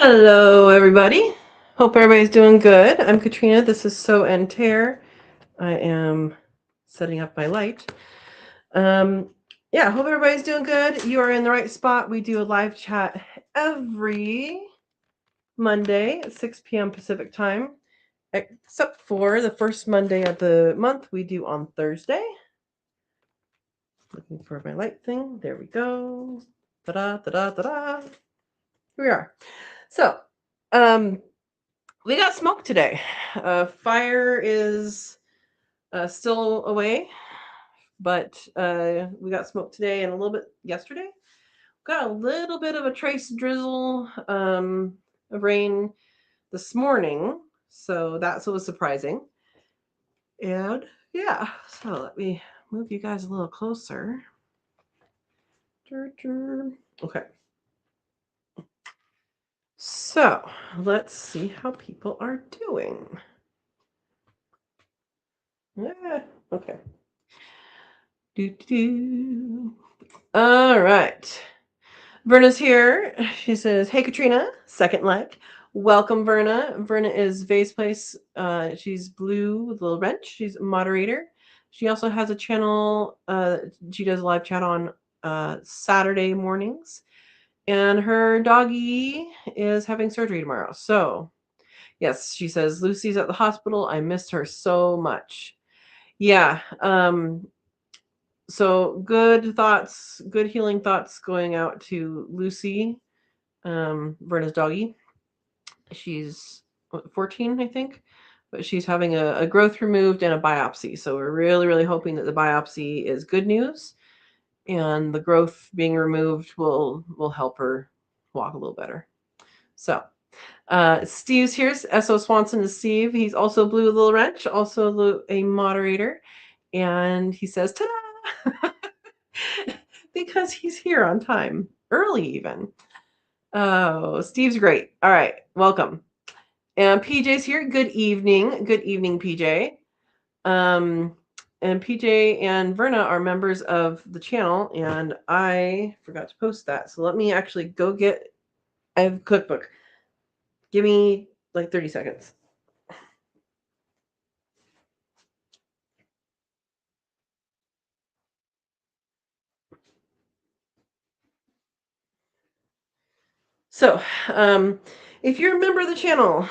Hello, everybody. Hope everybody's doing good. I'm Katrina. This is Sow and Tare. I am setting up my light. Hope everybody's doing good. You are in the right spot. We do a live chat every Monday at 6 p.m. Pacific time, except for the first Monday of the month we do on Thursday. Looking for my light thing. There we go. Ta-da, ta-da, ta-da. Here we are. So, we got smoke today. Fire is still away, but we got smoke today and a little bit yesterday. Got a little bit of a trace drizzle of rain this morning, so that's what was surprising. And yeah, so let me move you guys a little closer. Okay. So let's see how people are doing. Yeah, okay. All right. Verna's here. She says, "Hey Katrina, second like. Welcome, Verna. Verna is Vase Place. She's blue with a little wrench. She's a moderator. She also has a channel. She does a live chat on Saturday mornings. And her doggy is having surgery tomorrow. So, yes, she says, Lucy's at the hospital. I missed her so much. Yeah. So good thoughts, good healing thoughts going out to Lucy, Verna's doggy. She's 14, I think, but she's having a growth removed and a biopsy. So we're really, really hoping that the biopsy is good news, and the growth being removed will help her walk a little better. So Steve's here. S.O. Swanson is Steve. He's also Blue Little Wrench, also a moderator, and he says, "Ta-da!" because he's here on time, early even. Oh, Steve's great. All right, welcome. And PJ's here. Good evening. Good evening, PJ. Um, and PJ and Verna are members of the channel, and I forgot to post that. So let me actually go get a cookbook. Give me like 30 seconds. So, if you're a member of the channel,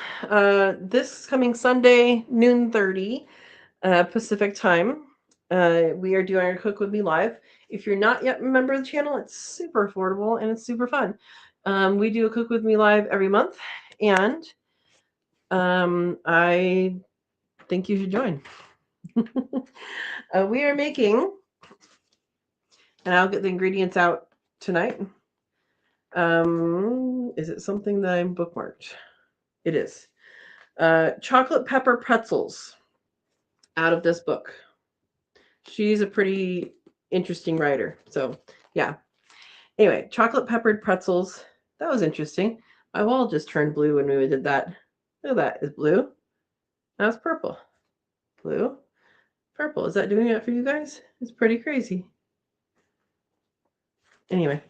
this coming Sunday, noon 30 Pacific time, we are doing our Cook With Me Live. If you're not yet a member of the channel, it's super affordable and it's super fun. We do a Cook With Me Live every month, and I think you should join. We are making, and I'll get the ingredients out tonight. Is it something that I'm bookmarked? It is. Chocolate pepper pretzels out of this book. She's a pretty interesting writer. So, yeah. Anyway, chocolate peppered pretzels. That was interesting. My wall just turned blue when we did that. Look at that. It's blue. Now it's purple. Blue. Purple. Is that doing it for you guys? It's pretty crazy. Anyway.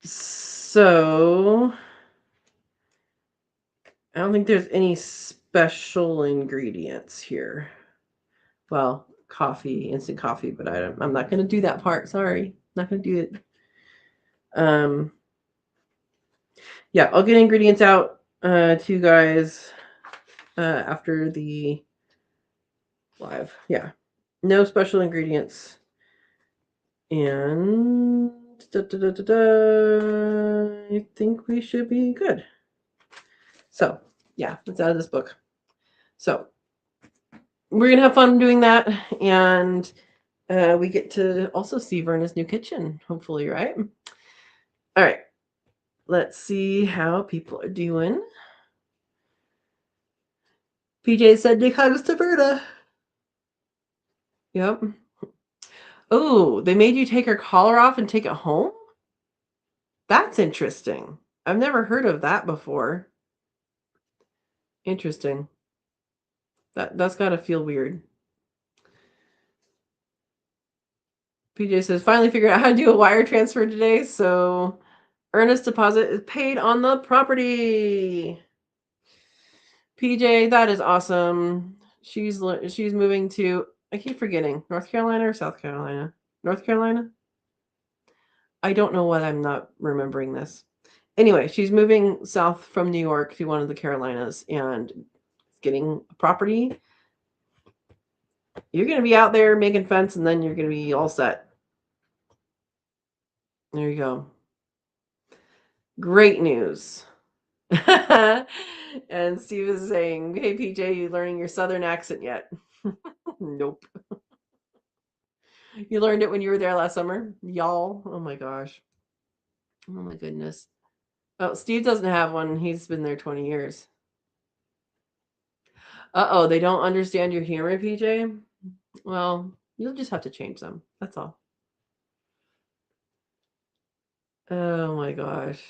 So I don't think there's any special ingredients here. Well, coffee, instant coffee, but I'm not going to do that part. Sorry. Not going to do it. Yeah, I'll get ingredients out to you guys after the live. Yeah. No special ingredients. And I think we should be good. So, yeah, it's out of this book. So, we're going to have fun doing that. And we get to also see Verna's new kitchen, hopefully, right? All right. Let's see how people are doing. PJ said big hugs to Verna. Yep. Oh, they made you take her collar off and take it home? That's interesting. I've never heard of that before. Interesting. That's got to feel weird. PJ says, finally figured out how to do a wire transfer today, so earnest deposit is paid on the property. PJ, that is awesome. She's moving to, I keep forgetting, North Carolina or South Carolina? North Carolina? I don't know why I'm not remembering this. Anyway, she's moving south from New York to one of the Carolinas and getting a property. You're going to be out there making fence, and then you're going to be all set. There you go. Great news. And Steve is saying, hey, PJ, you learning your Southern accent yet? Nope. You learned it when you were there last summer? Y'all. Oh my gosh. Oh my goodness. Oh, Steve doesn't have one. He's been there 20 years. Uh-oh, they don't understand your humor, PJ? Well, you'll just have to change them. That's all. Oh my gosh.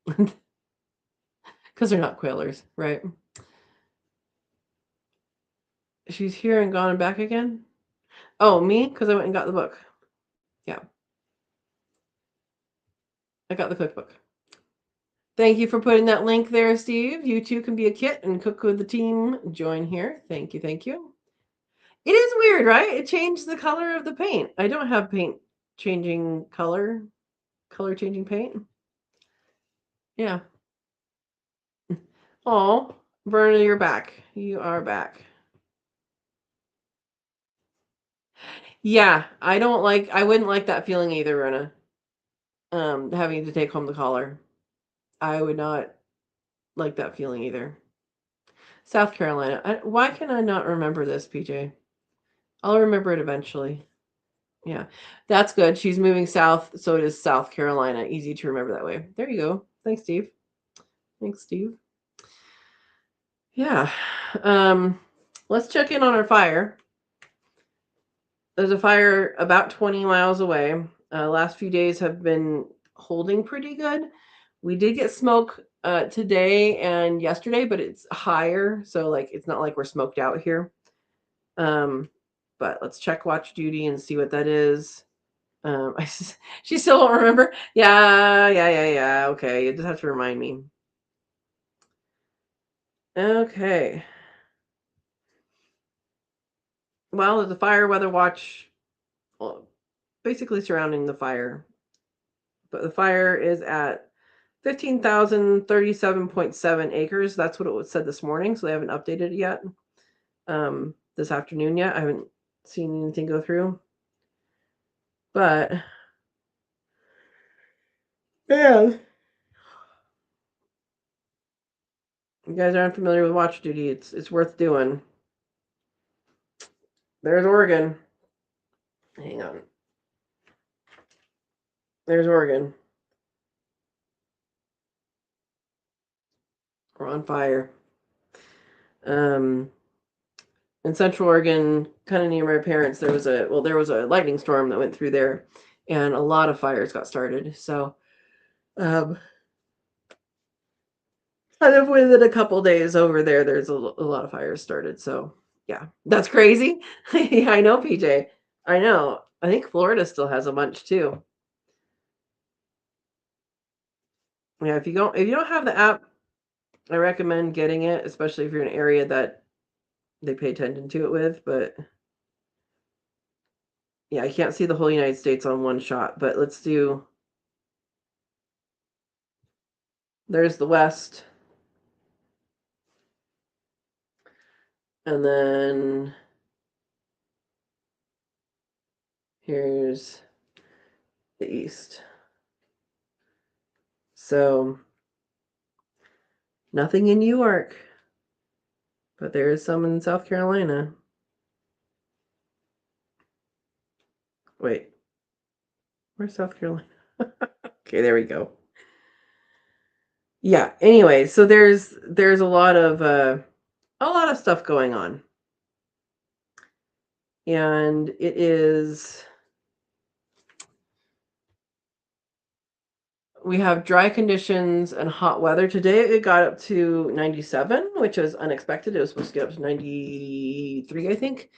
Because they're not quailers, right? She's here and gone and back again? Oh, me? Because I went and got the book. Yeah. I got the cookbook. Thank you for putting that link there, Steve. You too can be a kit and cook with the team. Join here. Thank you. Thank you. It is weird, right? It changed the color of the paint. I don't have paint changing color changing paint. Yeah. Oh, Verna, you're back. You are back. Yeah, I wouldn't like that feeling either, Verna. Having to take home the collar. I would not like that feeling either. South Carolina. Why can I not remember this, PJ? I'll remember it eventually. Yeah, that's good. She's moving south, so it is South Carolina. Easy to remember that way. There you go. Thanks, Steve. Thanks, Steve. Yeah. Let's check in on our fire. There's a fire about 20 miles away. Last few days have been holding pretty good. We did get smoke today and yesterday, but it's higher, so like it's not like we're smoked out here. But let's check watch duty and see what that is. She still won't remember. Yeah. Okay, you just have to remind me. Okay. Well, there's a fire weather watch, well, basically surrounding the fire, but the fire is at 15,037.7 acres. That's what it was said this morning, so they haven't updated it yet. This afternoon yet. I haven't seen anything go through. But yeah, you guys aren't familiar with watch duty. It's worth doing. There's Oregon. Hang on. There's Oregon. We're on fire. In Central Oregon, kind of near my parents, there was a lightning storm that went through there, and a lot of fires got started. So, kind of within a couple days over there, there's a lot of fires started. So, yeah, that's crazy. Yeah, I know, PJ. I know. I think Florida still has a bunch too. Yeah, if you don't have the app, I recommend getting it, especially if you're in an area that they pay attention to it with. But yeah, I can't see the whole United States on one shot, but let's do. There's the West. And then here's the East. So nothing in New York, but there is some in South Carolina. Wait, where's South Carolina? Okay, there we go. Yeah, anyway, so there's a lot of stuff going on. And it is, we have dry conditions and hot weather. Today it got up to 97, which is unexpected. It was supposed to get up to 93, I think.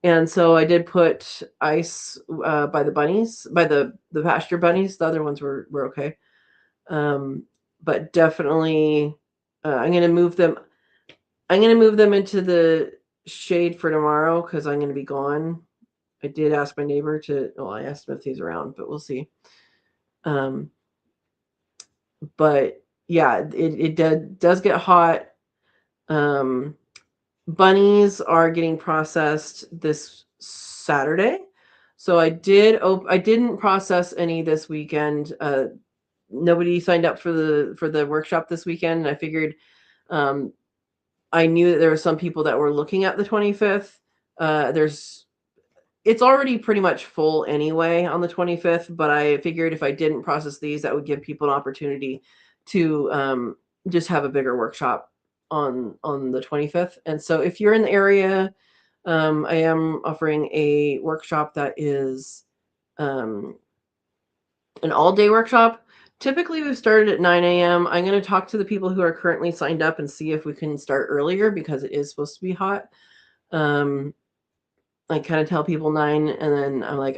And so I did put ice by the bunnies, by the pasture bunnies. The other ones were okay. But definitely, I'm gonna move them. I'm gonna move them into the shade for tomorrow because I'm gonna be gone. I did ask my neighbor to. Well, I asked him if he's around, but we'll see. Um, but yeah, does get hot. Um, Bunnies are getting processed this Saturday. So I didn't process any this weekend. Nobody signed up for the workshop this weekend. I figured um, I knew that there were some people that were looking at the 25th. It's already pretty much full anyway on the 25th, but I figured if I didn't process these, that would give people an opportunity to just have a bigger workshop on the 25th. And so if you're in the area, I am offering a workshop that is an all-day workshop. Typically, we've started at 9 a.m. I'm going to talk to the people who are currently signed up and see if we can start earlier because it is supposed to be hot. I kind of tell people 9, and then I'm like,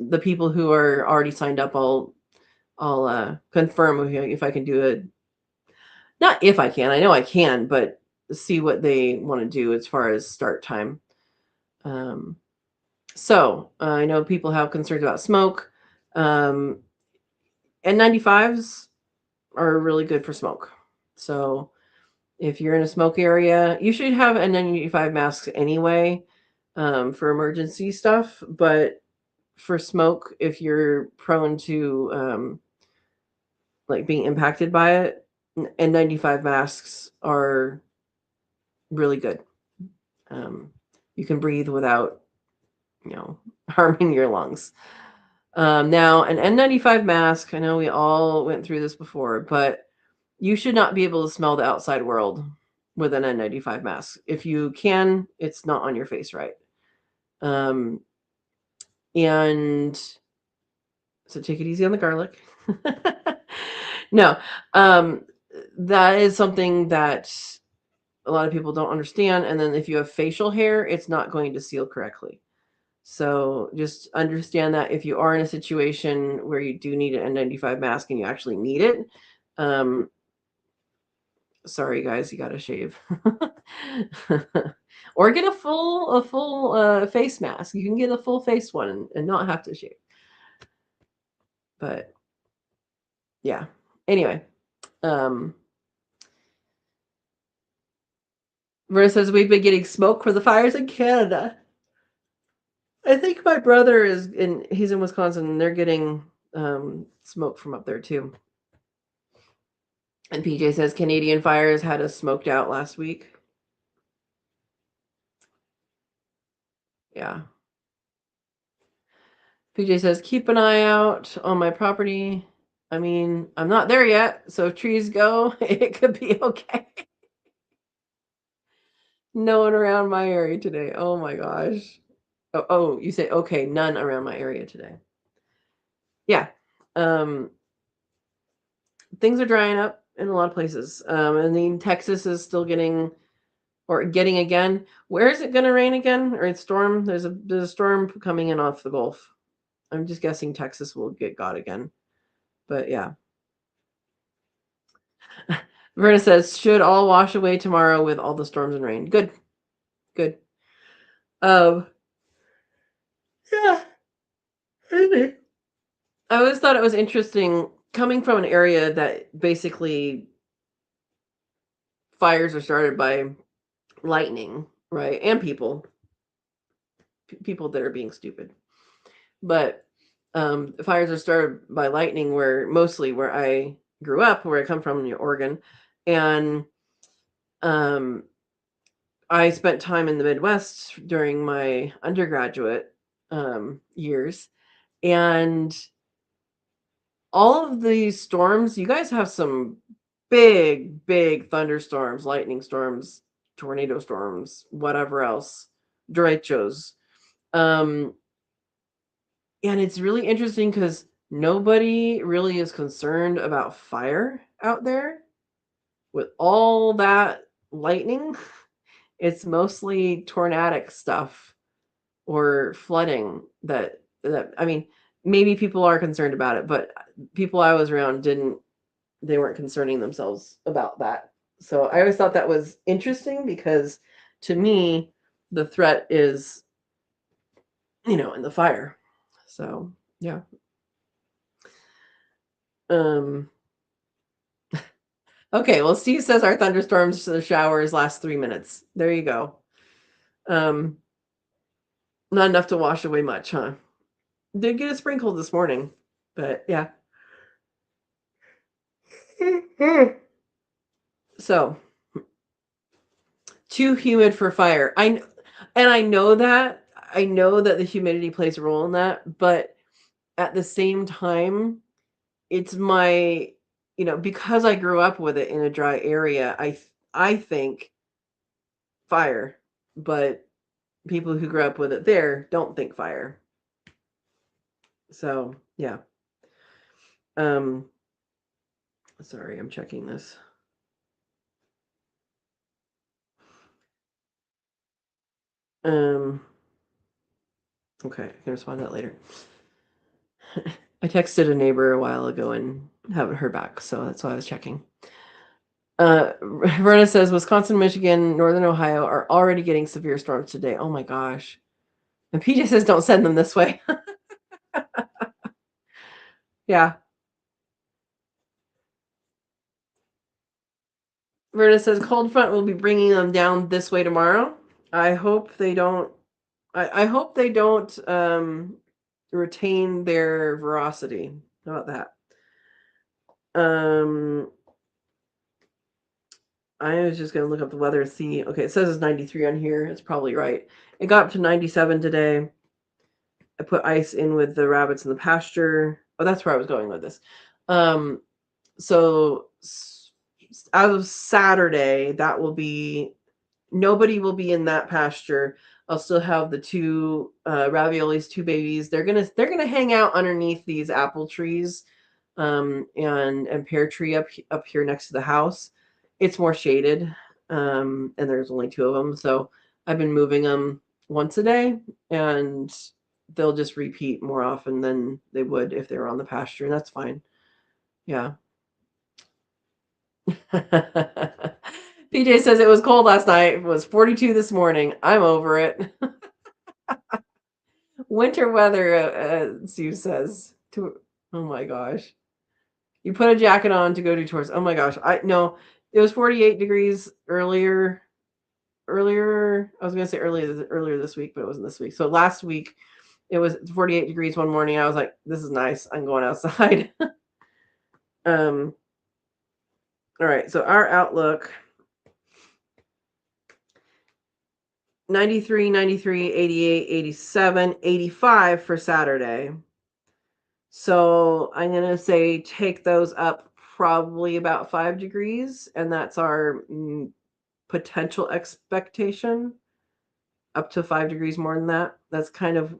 the people who are already signed up, I'll confirm with you if I can do it. Not if I can, I know I can, but see what they want to do as far as start time. So I know people have concerns about smoke. N95s are really good for smoke. So if you're in a smoke area, you should have N95 masks anyway for emergency stuff. But for smoke, if you're prone to like being impacted by it, N95 masks are really good. You can breathe without, harming your lungs. Now, an N95 mask, I know we all went through this before, but you should not be able to smell the outside world with an N95 mask. If you can, it's not on your face right. And so take it easy on the garlic. No, that is something that a lot of people don't understand. And then if you have facial hair, it's not going to seal correctly. So just understand that if you are in a situation where you do need an N95 mask and you actually need it, sorry guys, you got to shave. Or get a full face mask. You can get a full face one and not have to shave. But yeah. Anyway, Verna says we've been getting smoke for the fires in Canada. I think my brother he's in Wisconsin, and they're getting smoke from up there too. And PJ says Canadian fires had us smoked out last week. Yeah. PJ says keep an eye out on my property. I mean, I'm not there yet, so if trees go, it could be okay. No one around my area today. Oh my gosh. Oh, you say okay, none around my area today. Yeah. Things are drying up in a lot of places. And then Texas is still getting again. Where is it going to rain again or it's storm? There's a storm coming in off the Gulf. I'm just guessing Texas will get got again. But yeah. Verna says should all wash away tomorrow with all the storms and rain. Good. Good. Yeah. I always thought it was interesting coming from an area that basically fires are started by lightning, right? And people that are being stupid. But fires are started by lightning mostly where I grew up, where I come from in Oregon. And I spent time in the Midwest during my undergraduate years. And all of these storms, you guys have some big thunderstorms, lightning storms, tornado storms, whatever else, derechos. And it's really interesting because nobody really is concerned about fire out there with all that lightning. It's mostly tornadic stuff or flooding that I mean, maybe people are concerned about it, but people I was around they weren't concerning themselves about that. So I always thought that was interesting because to me, the threat is, in the fire. So, yeah. Um, okay, well, Steve says our thunderstorms to the showers last 3 minutes. There you go. Um, not enough to wash away much, huh? Did get a sprinkle this morning, but yeah. So, too humid for fire. I know that. I know that the humidity plays a role in that, but at the same time, it's my, because I grew up with it in a dry area, I think fire, but people who grew up with it there don't think fire. So, yeah. Um Sorry, I'm checking this. Um okay, I can respond to that later. I texted a neighbor a while ago and haven't heard back, so that's why I was checking. Verna says Wisconsin, Michigan, Northern Ohio are already getting severe storms today. Oh my gosh. And PJ says don't send them this way. Yeah. Verna says cold front will be bringing them down this way tomorrow. I hope they don't. I hope they don't retain their veracity. How about that? I was just gonna look up the weather. See, okay, it says it's 93 on here. It's probably right. It got up to 97 today. I put ice in with the rabbits in the pasture. Oh, that's where I was going with this. Um, so as of Saturday, nobody will be in that pasture. I'll still have the two raviolis, two babies. They're gonna hang out underneath these apple trees, and pear tree up here next to the house. It's more shaded, and there's only two of them, so I've been moving them once a day, and they'll just repeat more often than they would if they were on the pasture, and that's fine. Yeah. PJ says it was cold last night. It was 42 this morning. I'm over it. Winter weather, Sue says. Oh my gosh. You put a jacket on to go do chores. Oh my gosh. I no, it was 48 degrees earlier. Earlier, I was gonna say earlier this week, but it wasn't this week. So last week it was 48 degrees one morning. I was like, this is nice. I'm going outside. um all right, so our outlook 93, 93, 88, 87, 85 for Saturday. So I'm going to say take those up probably about 5 degrees, and that's our potential expectation. Up to 5 degrees more than that. That's kind of,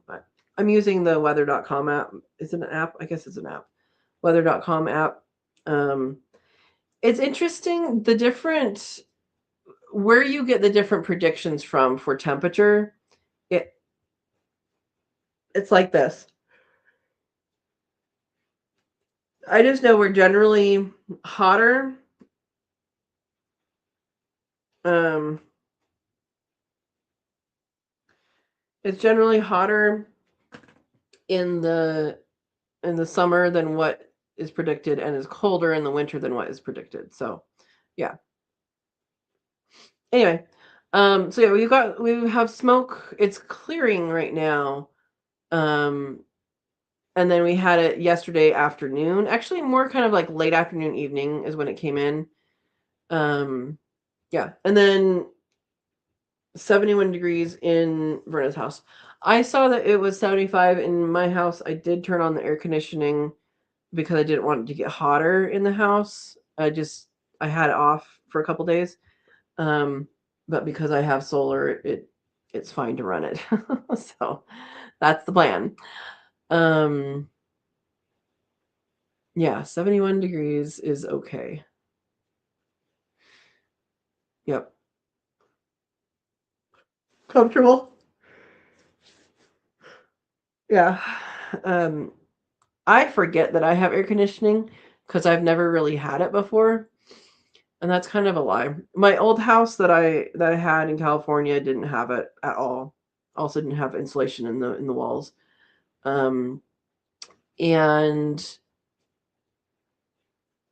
I'm using the weather.com app. Is it an app? I guess it's an app. Weather.com app. Um, it's interesting where you get the different predictions from for temperature. It it's like this. I just know we're generally hotter. Um, it's generally hotter in the summer than what is predicted, and is colder in the winter than what is predicted. So, yeah. Anyway, so yeah, we have smoke. It's clearing right now. Um, and then we had it yesterday afternoon. Actually, more kind of like late afternoon, evening is when it came in. Yeah, and then 71 degrees in Verna's house. I saw that it was 75 in my house. I did turn on the air conditioning because I didn't want it to get hotter in the house. I had it off for a couple days. Um, but because I have solar, it's fine to run it. So that's the plan. Um, yeah, 71 degrees is okay. Yep. comfortable. Yeah. I forget that I have air conditioning because I've never really had it before. And that's kind of a lie. My old house that I had in California didn't have it at all. Also didn't have insulation in the walls. Um, and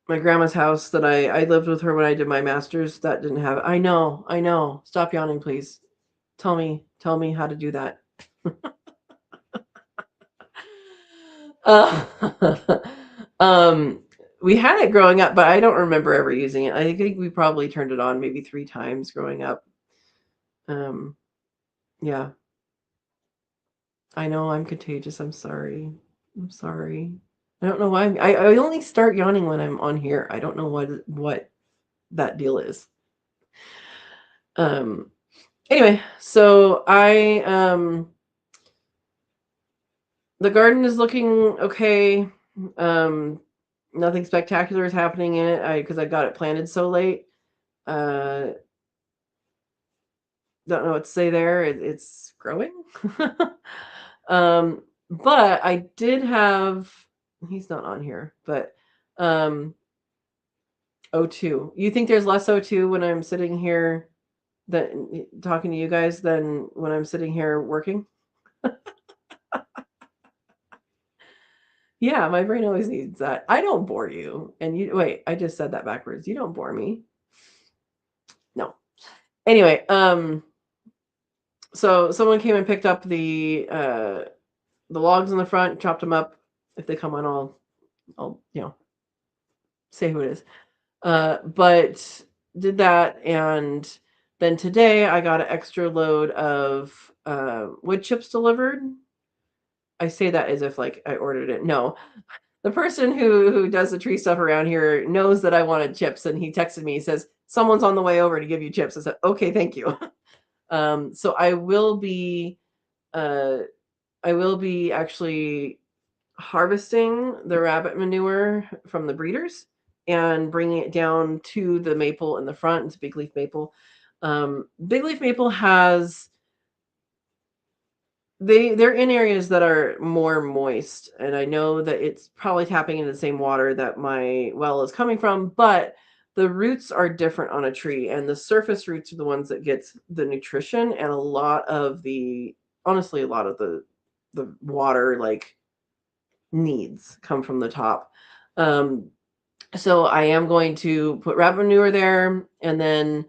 my grandma's house that I lived with her when I did my master's, that didn't have it. I know. Stop yawning, please. Tell me how to do that. Uh, um, we had it growing up, but I don't remember ever using it. I think we probably turned it on maybe 3 times growing up. Um, yeah, I know I'm contagious. I'm sorry. I'm sorry. I don't know why. I only start yawning when I'm on here. I don't know what that deal is. Um. Anyway, so the garden is looking okay. Um, Nothing spectacular is happening in it. Because I got it planted so late. Uh, don't know what to say there. It's growing. But I did have. He's not on here, but um, O2. You think there's less O2 when I'm sitting here that talking to you guys than when I'm sitting here working? Yeah, my brain always needs that. I don't bore you. And you wait, I just said that backwards. You don't bore me. No. Anyway, so someone came and picked up the logs in the front, chopped them up. If they come on, I'll say who it is. But did that, and then today I got an extra load of wood chips delivered. I say that as if like I ordered it. No, the person who does the tree stuff around here knows that I wanted chips, and he texted me. He says someone's on the way over to give you chips. I said okay, thank you. So I will be actually harvesting the rabbit manure from the breeders and bringing it down to the maple in the front. It's big leaf maple. Big leaf maple has they're in areas that are more moist, and I know that it's probably tapping into the same water that my well is coming from, but the roots are different on a tree, and the surface roots are the ones that gets the nutrition, and honestly a lot of the water like needs come from the top. Um, so I am going to put rabbit manure there, and then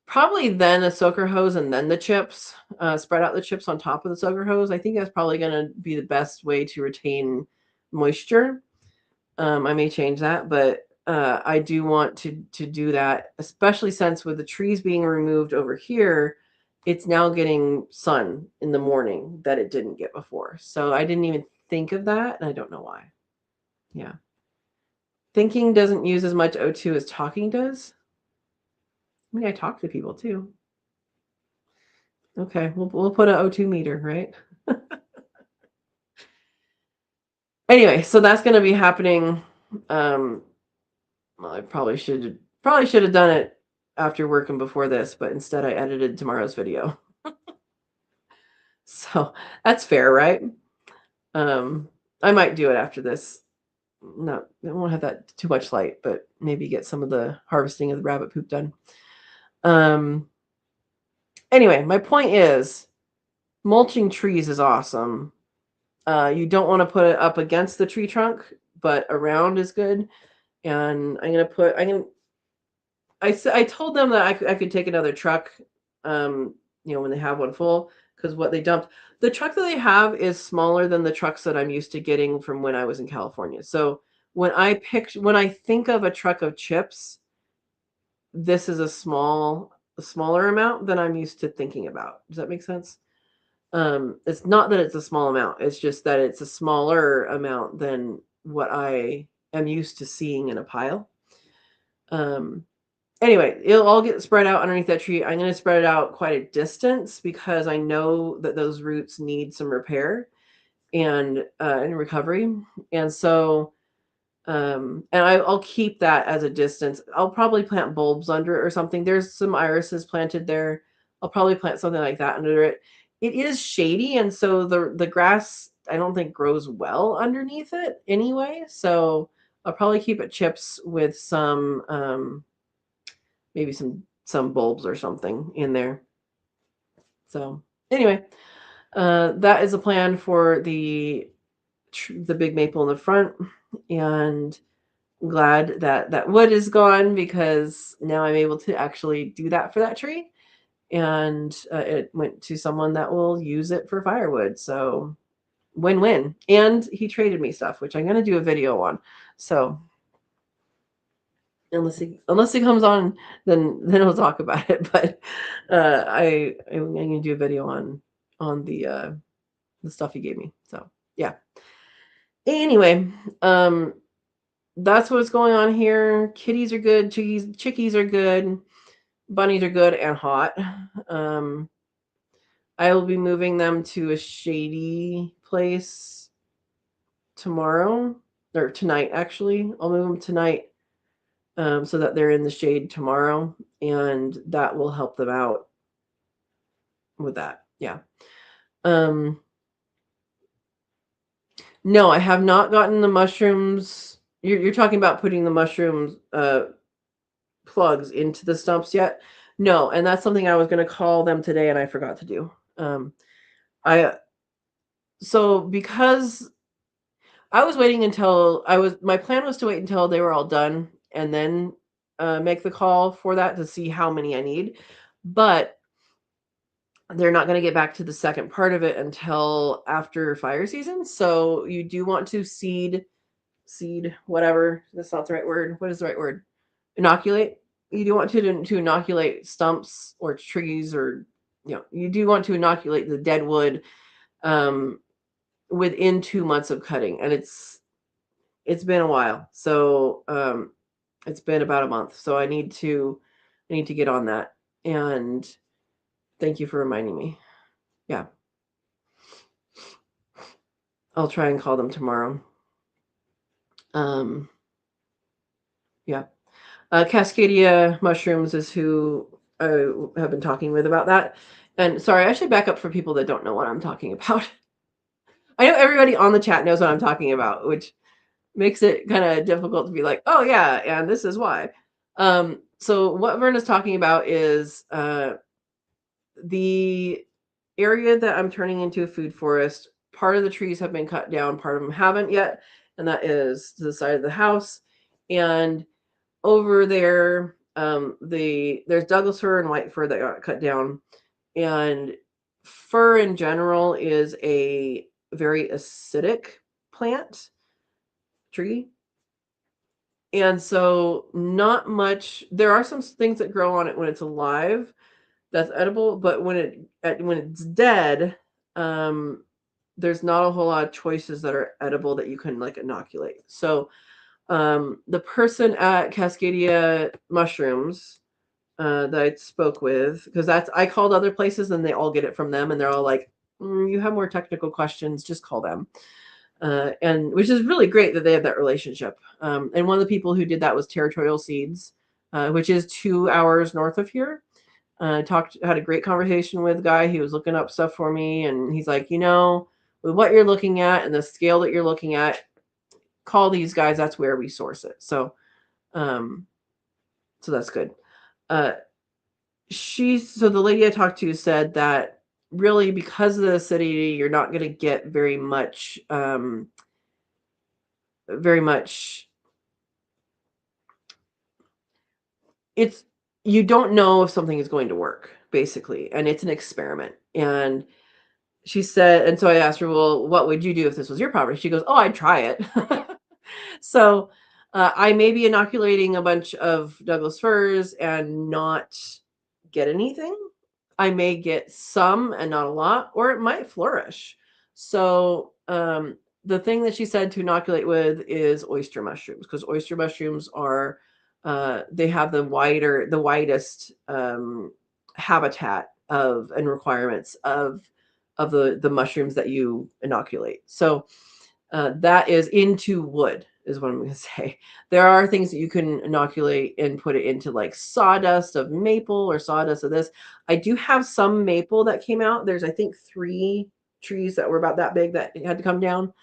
probably then a soaker hose, and then the chips. Spread out the chips on top of the soaker hose. I think that's probably going to be the best way to retain moisture. I may change that, but I do want to do that, especially since with the trees being removed over here, it's now getting sun in the morning that it didn't get before. So I didn't even think of that, and I don't know why. Yeah. Thinking doesn't use as much O2 as talking does. I mean, I talk to people too. Okay, we'll put an O2 meter, right? Anyway, so that's going to be happening. Well, I probably should have done it after work and before this, but instead I edited tomorrow's video. So that's fair, right? I might do it after this. No, I won't have that too much light, but maybe get some of the harvesting of the rabbit poop done. Anyway, my point is mulching trees is awesome. You don't want to put it up against the tree trunk, but around is good. And I told them that I could take another truck, when they have one full, because what they dumped, the truck that they have is smaller than the trucks that I'm used to getting from when I was in California. So when I think of a truck of chips, this is a smaller amount than I'm used to thinking about. Does that make sense? It's not that it's a small amount. It's just that it's a smaller amount than what I am used to seeing in a pile. Anyway, it'll all get spread out underneath that tree. I'm going to spread it out quite a distance because I know that those roots need some repair and recovery. And so, I'll keep that as a distance. I'll probably plant bulbs under it or something. There's some irises planted there. I'll probably plant something like that under it. It is shady, and so the grass I don't think grows well underneath it anyway. So I'll probably keep it chips with some maybe some bulbs or something in there. So anyway, that is a plan for the big maple in the front, and I'm glad that that wood is gone because now I'm able to actually do that for that tree. And it went to someone that will use it for firewood. So win-win. And he traded me stuff, which I'm going to do a video on. So unless he comes on, then we'll talk about it. But I'm going to do a video on the stuff he gave me. So yeah. Anyway, that's what's going on here. Kitties are good. Chickies are good. Bunnies are good and hot. I will be moving them to a shady place tomorrow or tonight. Actually, I'll move them tonight so that they're in the shade tomorrow, and that will help them out with that. Yeah. No, I have not gotten the mushrooms. You're talking about putting the mushrooms plugs into the stumps yet? No, and that's something I was going to call them today, and I forgot to do. Because I was waiting until my plan was to wait until they were all done and then make the call for that to see how many I need. But they're not going to get back to the second part of it until after fire season. So you do want to seed, whatever. That's not the right word. What is the right word? Inoculate. You do want to inoculate stumps or trees, or you do want to inoculate the dead wood within 2 months of cutting, and it's been a while. So it's been about a month. So I need to get on that. And thank you for reminding me. Yeah. I'll try and call them tomorrow. Yeah. Cascadia Mushrooms is who I have been talking with about that. And sorry, I should back up for people that don't know what I'm talking about. I know everybody on the chat knows what I'm talking about, which makes it kind of difficult to be like, oh yeah, and this is why. So what Vern is talking about is the area that I'm turning into a food forest. Part of the trees have been cut down, part of them haven't yet, and that is to the side of the house. And over there, there's Douglas fir and white fir that got cut down, and fir in general is a very acidic tree. And so not much, there are some things that grow on it when it's alive that's edible, but when it's dead, there's not a whole lot of choices that are edible that you can like inoculate. So the person at Cascadia Mushrooms that I spoke with, because I called other places and they all get it from them, and they're all like, you have more technical questions, just call them. And which is really great that they have that relationship. And one of the people who did that was Territorial Seeds, which is 2 hours north of here. Had a great conversation with the guy. He was looking up stuff for me, and he's like, with what you're looking at and the scale that you're looking at, call these guys. That's where we source it. So that's good. So the lady I talked to said that really because of the acidity, you're not going to get very much you don't know if something is going to work, basically, and it's an experiment. And she said, and so I asked her, well, what would you do if this was your property? She goes, oh, I'd try it. So I may be inoculating a bunch of Douglas firs and not get anything. I may get some and not a lot, or it might flourish. So the thing that she said to inoculate with is oyster mushrooms, because oyster mushrooms are they have the widest habitat and requirements of the mushrooms that you inoculate. So that is into wood. is what I'm going to say. There are things that you can inoculate and put it into, like sawdust of maple or sawdust of this. I do have some maple that came out. There's, I think, 3 trees that were about that big that had to come down.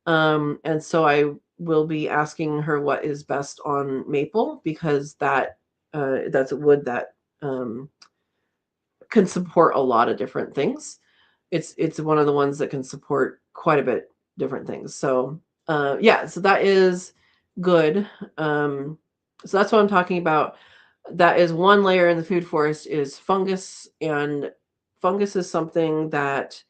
And so I will be asking her what is best on maple, because that's a wood that can support a lot of different things. It's one of the ones that can support quite a bit different things. So yeah, so that is good. So that's what I'm talking about. That is one layer in the food forest, is fungus. And fungus is something that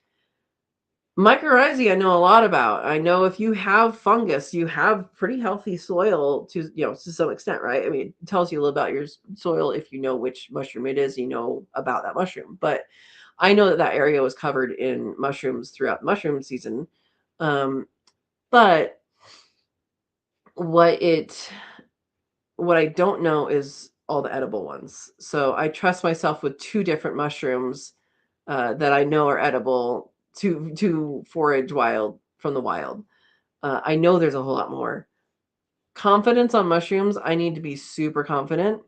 mycorrhizae I know a lot about. I know if you have fungus, you have pretty healthy soil to some extent, right? I mean, it tells you a little about your soil if you know which mushroom it is, about that mushroom. But I know that area was covered in mushrooms throughout mushroom season. But what I don't know is all the edible ones. So I trust myself with 2 different mushrooms that I know are edible to forage from the wild. I know there's a whole lot more. Confidence on mushrooms, I need to be super confident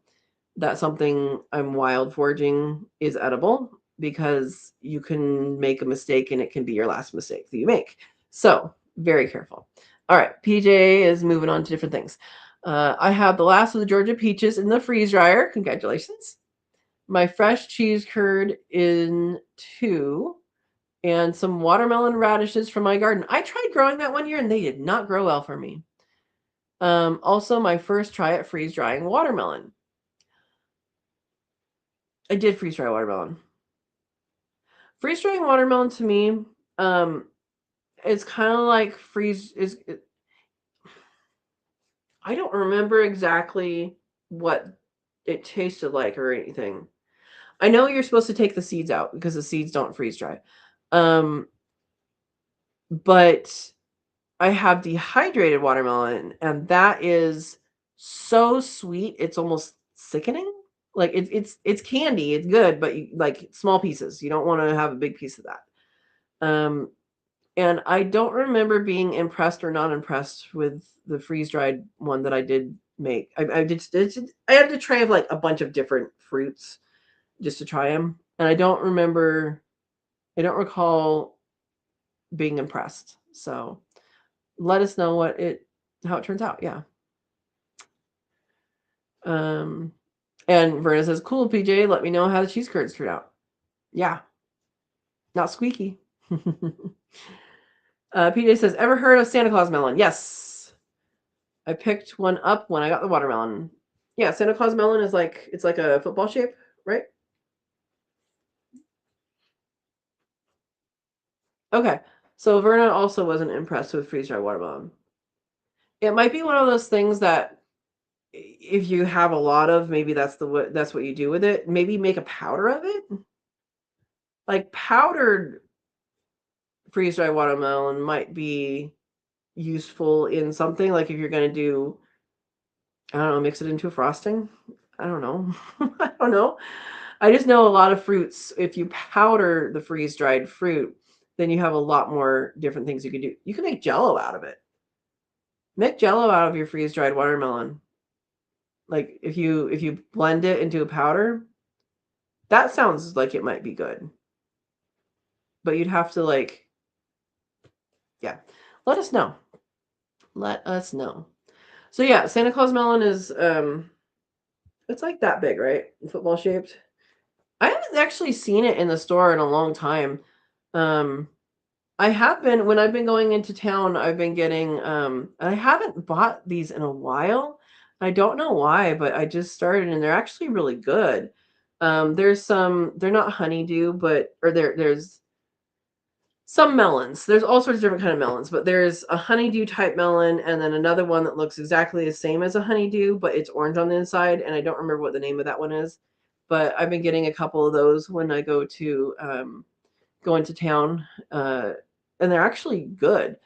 that something I'm wild foraging is edible, because you can make a mistake and it can be your last mistake that you make. So very careful. All right, PJ is moving on to different things. I have the last of the Georgia peaches in the freeze dryer. Congratulations. My fresh cheese curd in 2, and some watermelon radishes from my garden. I tried growing that one year and they did not grow well for me. Also, my first try at freeze drying watermelon. I did freeze dry watermelon. Freeze drying watermelon to me, it's kind of like I don't remember exactly what it tasted like or anything. I know you're supposed to take the seeds out because the seeds don't freeze dry. But I have dehydrated watermelon, and that is so sweet, it's almost sickening. Like it's candy, it's good, but like small pieces. You don't want to have a big piece of that. And I don't remember being impressed or not impressed with the freeze dried one that I did make. I had to try like a bunch of different fruits just to try them, and I don't recall being impressed. So let us know how it turns out. Yeah. And Verna says, "Cool, PJ. Let me know how the cheese curds turned out." Yeah, not squeaky. PJ says, "Ever heard of Santa Claus melon?" Yes, I picked one up when I got the watermelon. Yeah, Santa Claus melon is it's like a football shape, right? Okay, so Verna also wasn't impressed with freeze-dried watermelon. It might be one of those things that if you have a lot of, maybe that's what you do with it. Maybe make a powder of it. Like powdered freeze-dried watermelon might be useful in something, like if you're going to do, I don't know, mix it into a frosting. I don't know. I don't know. I just know a lot of fruits, if you powder the freeze-dried fruit, then you have a lot more different things you can do. You can make jello out of it. Make jello out of your freeze-dried watermelon. Like if you blend it into a powder, that sounds like it might be good. But you'd have to yeah. Let us know. Let us know. So yeah, Santa Claus melon is it's like that big, right? Football shaped. I haven't actually seen it in the store in a long time. I have been, when I've been going into town, I've been getting I haven't bought these in a while. I don't know why, but I just started and they're actually really good. They're not honeydew, there's some melons. There's all sorts of different kind of melons, but there's a honeydew type melon and then another one that looks exactly the same as a honeydew, but it's orange on the inside, and I don't remember what the name of that one is. But I've been getting a couple of those when I go into town, and they're actually good.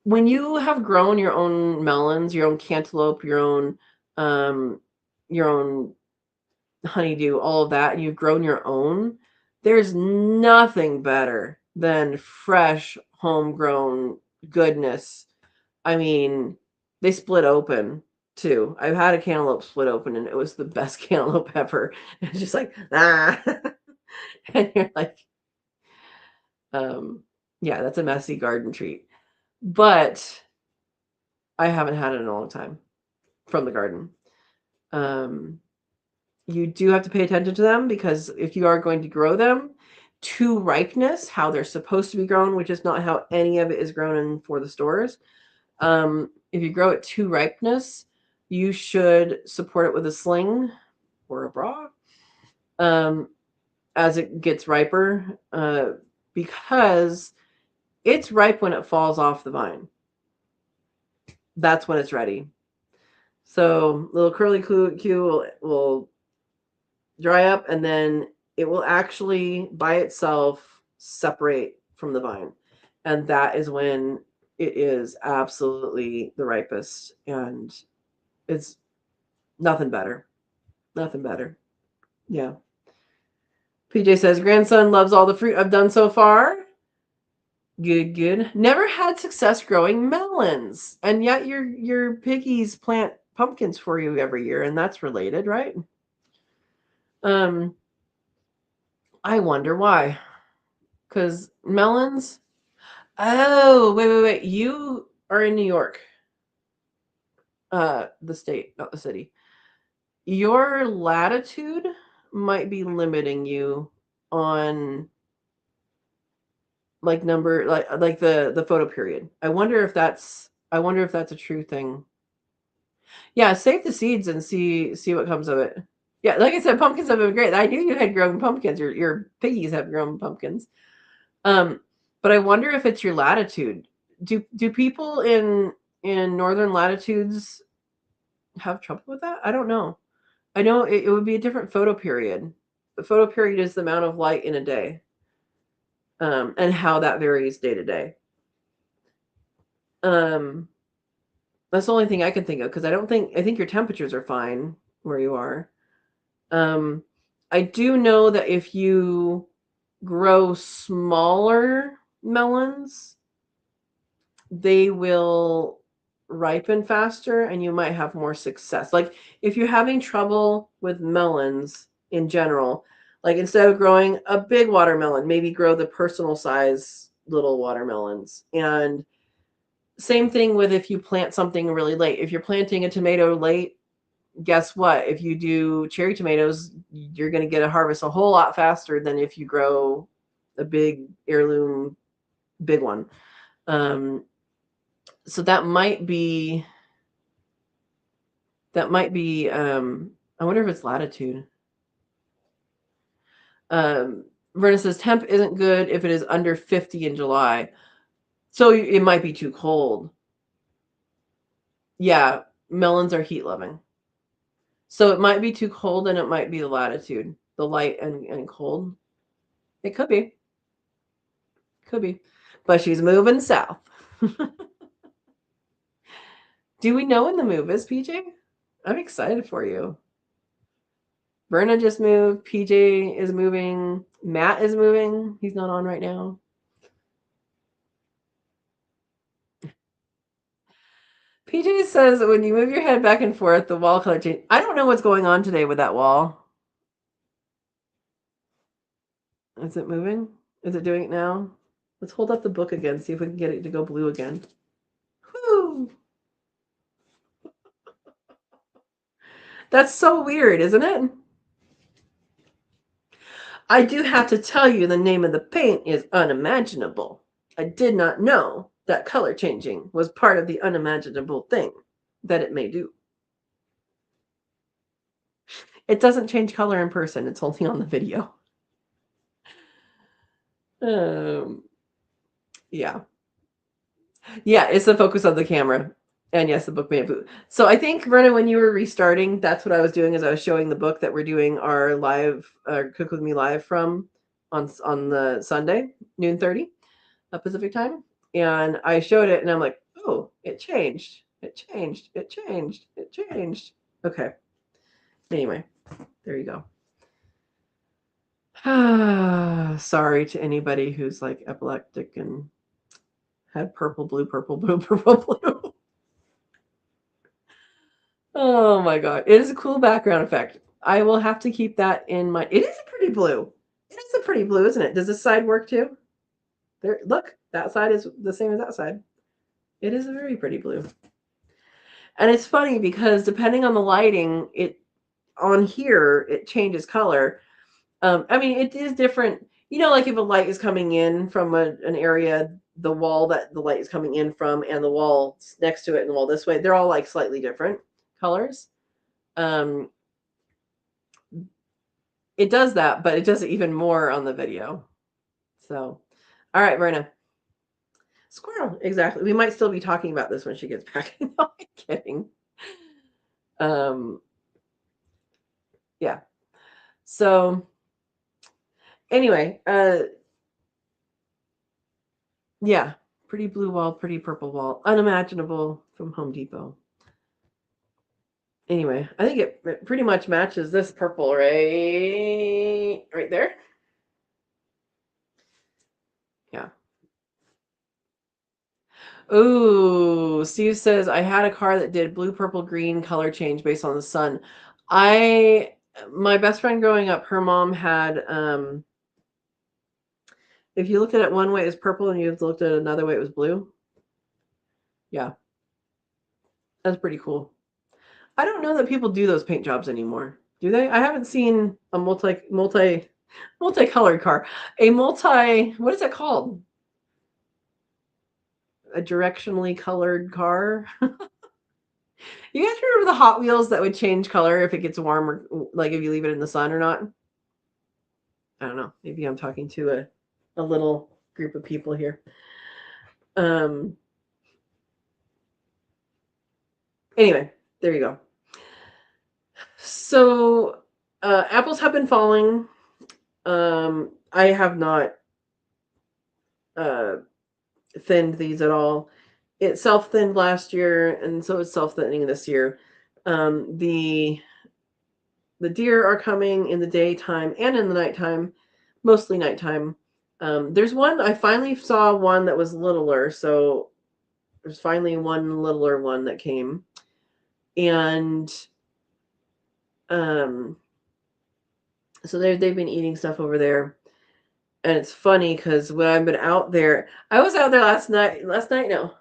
When you have grown your own melons, your own cantaloupe, um, your own honeydew, all of that, and you've grown your own, there's nothing better than fresh, homegrown goodness. I mean, they split open too. I've had a cantaloupe split open and it was the best cantaloupe ever. It's just like, ah. And you're like, yeah, that's a messy garden treat. But I haven't had it in a long time from the garden. You do have to pay attention to them because if you are going to grow them to ripeness, how they're supposed to be grown, which is not how any of it is grown in for the stores. If you grow it to ripeness, you should support it with a sling or a bra as it gets riper because it's ripe when it falls off the vine. That's when it's ready. So little curly Q will dry up and then it will actually by itself separate from the vine. And that is when it is absolutely the ripest and it's nothing better. Nothing better. Yeah. PJ says, grandson loves all the fruit I've done so far. Good, good. Never had success growing melons. And yet your piggies plant pumpkins for you every year, and that's related, right? I wonder why. Because melons. Oh, wait. You are in New York. The state, not the city. Your latitude might be limiting you on like number like the photo period. I wonder if that's a true thing. Yeah, save the seeds and see what comes of it. Yeah, like I said, pumpkins have been great. I knew you had grown pumpkins. Your piggies have grown pumpkins. Um, but I wonder if it's your latitude. Do people in northern latitudes have trouble with that? I don't know. I know it would be a different photo period. The photo period is the amount of light in a day, and how that varies day to day. That's the only thing I can think of because I think your temperatures are fine where you are. I do know that if you grow smaller melons, they will ripen faster and you might have more success. Like if you're having trouble with melons in general, like instead of growing a big watermelon, maybe grow the personal size little watermelons. And same thing with if you plant something really late. If you're planting a tomato late, guess what? If you do cherry tomatoes, you're going to get a harvest a whole lot faster than if you grow a big heirloom big one. So that might be I wonder if it's latitude. Verna says temp isn't good if it is under 50 in July. So it might be too cold. Yeah, melons are heat loving. So it might be too cold and it might be the latitude, the light and cold. It could be. Could be. But she's moving south. Do we know when the move is, PJ? I'm excited for you. Verna just moved. PJ is moving. Matt is moving. He's not on right now. PJ says that when you move your head back and forth, the wall color changes. I don't know what's going on today with that wall. Is it moving? Is it doing it now? Let's hold up the book again, see if we can get it to go blue again. Whoo! That's so weird, isn't it? I do have to tell you the name of the paint is unimaginable. I did not know that color changing was part of the unimaginable thing that it may do. It doesn't change color in person. It's only on the video. Yeah. Yeah, it's the focus of the camera. And yes, the book may have moved. So I think, Verna, when you were restarting, that's what I was doing is I was showing the book that we're doing our live, Cook With Me live from on the Sunday, noon 30 Pacific time. And I showed it and I'm like, oh, it changed. It changed. It changed. It changed. Okay. Anyway, there you go. Sorry to anybody who's like epileptic and had purple, blue, purple, blue, purple, blue. Oh my God. It is a cool background effect. I will have to keep that in mind. It is a pretty blue. It is a pretty blue, isn't it? Does this side work too? There, look, that side is the same as that side. It is a very pretty blue. And it's funny because depending on the lighting, it on here it changes color. I mean, it is different. You know, like if a light is coming in from an area, the wall that the light is coming in from, and the wall next to it, and the wall this way, they're all like slightly different colors. Um, it does that, but it does it even more on the video. So, all right, Verna. Squirrel, exactly. We might still be talking about this when she gets back. No, I'm kidding. Um, yeah. So anyway, yeah, pretty blue wall, pretty purple wall, unimaginable from Home Depot. Anyway, I think it pretty much matches this purple right there. Yeah. Ooh, Steve says I had a car that did blue, purple, green color change based on the sun. My best friend growing up, her mom had if you looked at it one way it was purple and you looked at it another way it was blue. Yeah. That's pretty cool. I don't know that people do those paint jobs anymore. Do they? I haven't seen a multicolored car. What is it called? A directionally colored car. You guys remember the Hot Wheels that would change color if it gets warm or like if you leave it in the sun or not? I don't know. Maybe I'm talking to a little group of people here. Anyway, there you go. So apples have been falling. I have not uh, thinned these at all. It self thinned last year, and so it's self thinning this year. The deer are coming in the daytime and in the nighttime, mostly nighttime. There's one I finally saw one that was littler, so there's finally one littler one that came, and so they've been eating stuff over there. And it's funny because when I've been out there, I was out there last night. Last night, no,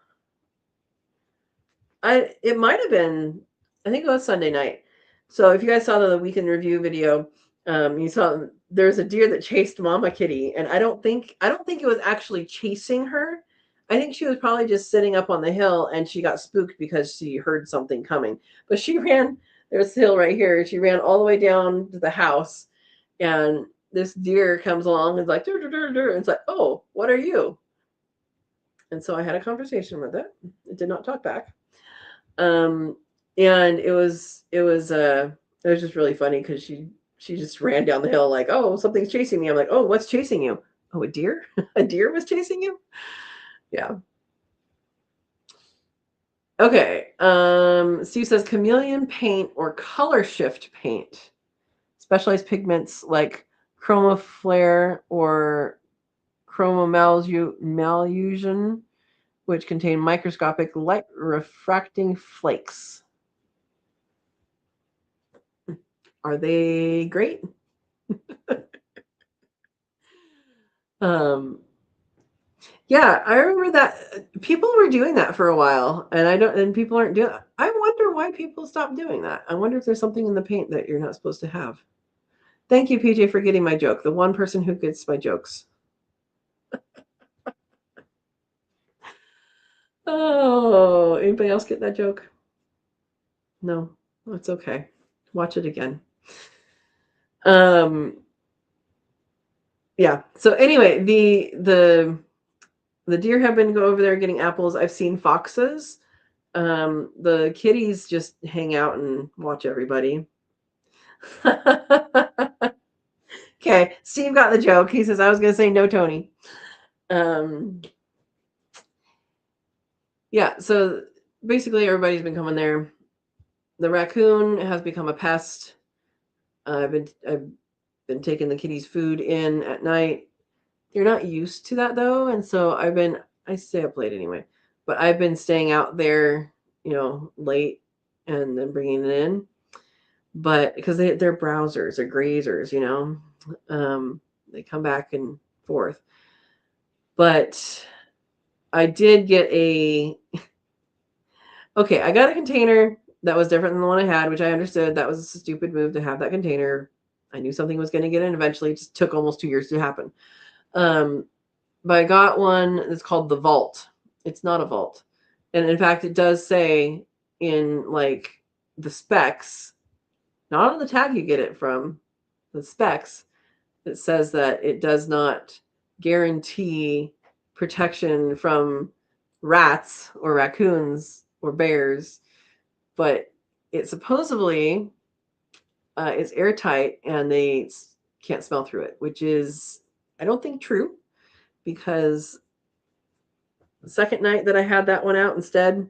it might have been, I think it was Sunday night. So if you guys saw the weekend review video, you saw there's a deer that chased Mama Kitty, and I don't think it was actually chasing her. I think she was probably just sitting up on the hill, and she got spooked because she heard something coming. But she ran. There's the hill right here. She ran all the way down to the house, and this deer comes along and is like, dur, dur, dur, dur. And it's like, oh, what are you? And so I had a conversation with it. It did not talk back. Um, and it was just really funny because she just ran down the hill like, oh, something's chasing me. I'm like, oh, what's chasing you? Oh, a deer? A deer was chasing you? Yeah. Okay. Steve says chameleon paint or color shift paint. Specialized pigments like chroma flare or chromomalfusion, which contain microscopic light refracting flakes. Are they great? Um, yeah, I remember that people were doing that for a while, and people aren't doing. I wonder why people stopped doing that. I wonder if there's something in the paint that you're not supposed to have. Thank you, PJ, for getting my joke. The one person who gets my jokes. Oh, anybody else get that joke? No, that's okay. Watch it again. Um, yeah. So anyway, the deer have been go over there getting apples. I've seen foxes. The kitties just hang out and watch everybody. Okay, Steve got the joke. He says I was going to say no, Tony. Um, yeah. So basically, everybody's been coming there. The raccoon has become a pest. I've been taking the kitties' food in at night. They're not used to that though, and so I stay up late anyway, but I've been staying out there, late and then bringing it in. But because they're browsers or grazers, you know, they come back and forth. But I did get okay, I got a container that was different than the one I had, which I understood that was a stupid move to have that container. I knew something was going to get in eventually. It just took almost 2 years to happen. But I got one that's called the Vault. It's not a vault. And in fact, it does say in like the specs, not on the tag you get it from, the specs, it says that it does not guarantee protection from rats or raccoons or bears, but it supposedly is airtight and they can't smell through it, which is, I don't think, true, because the second night that I had that one out instead,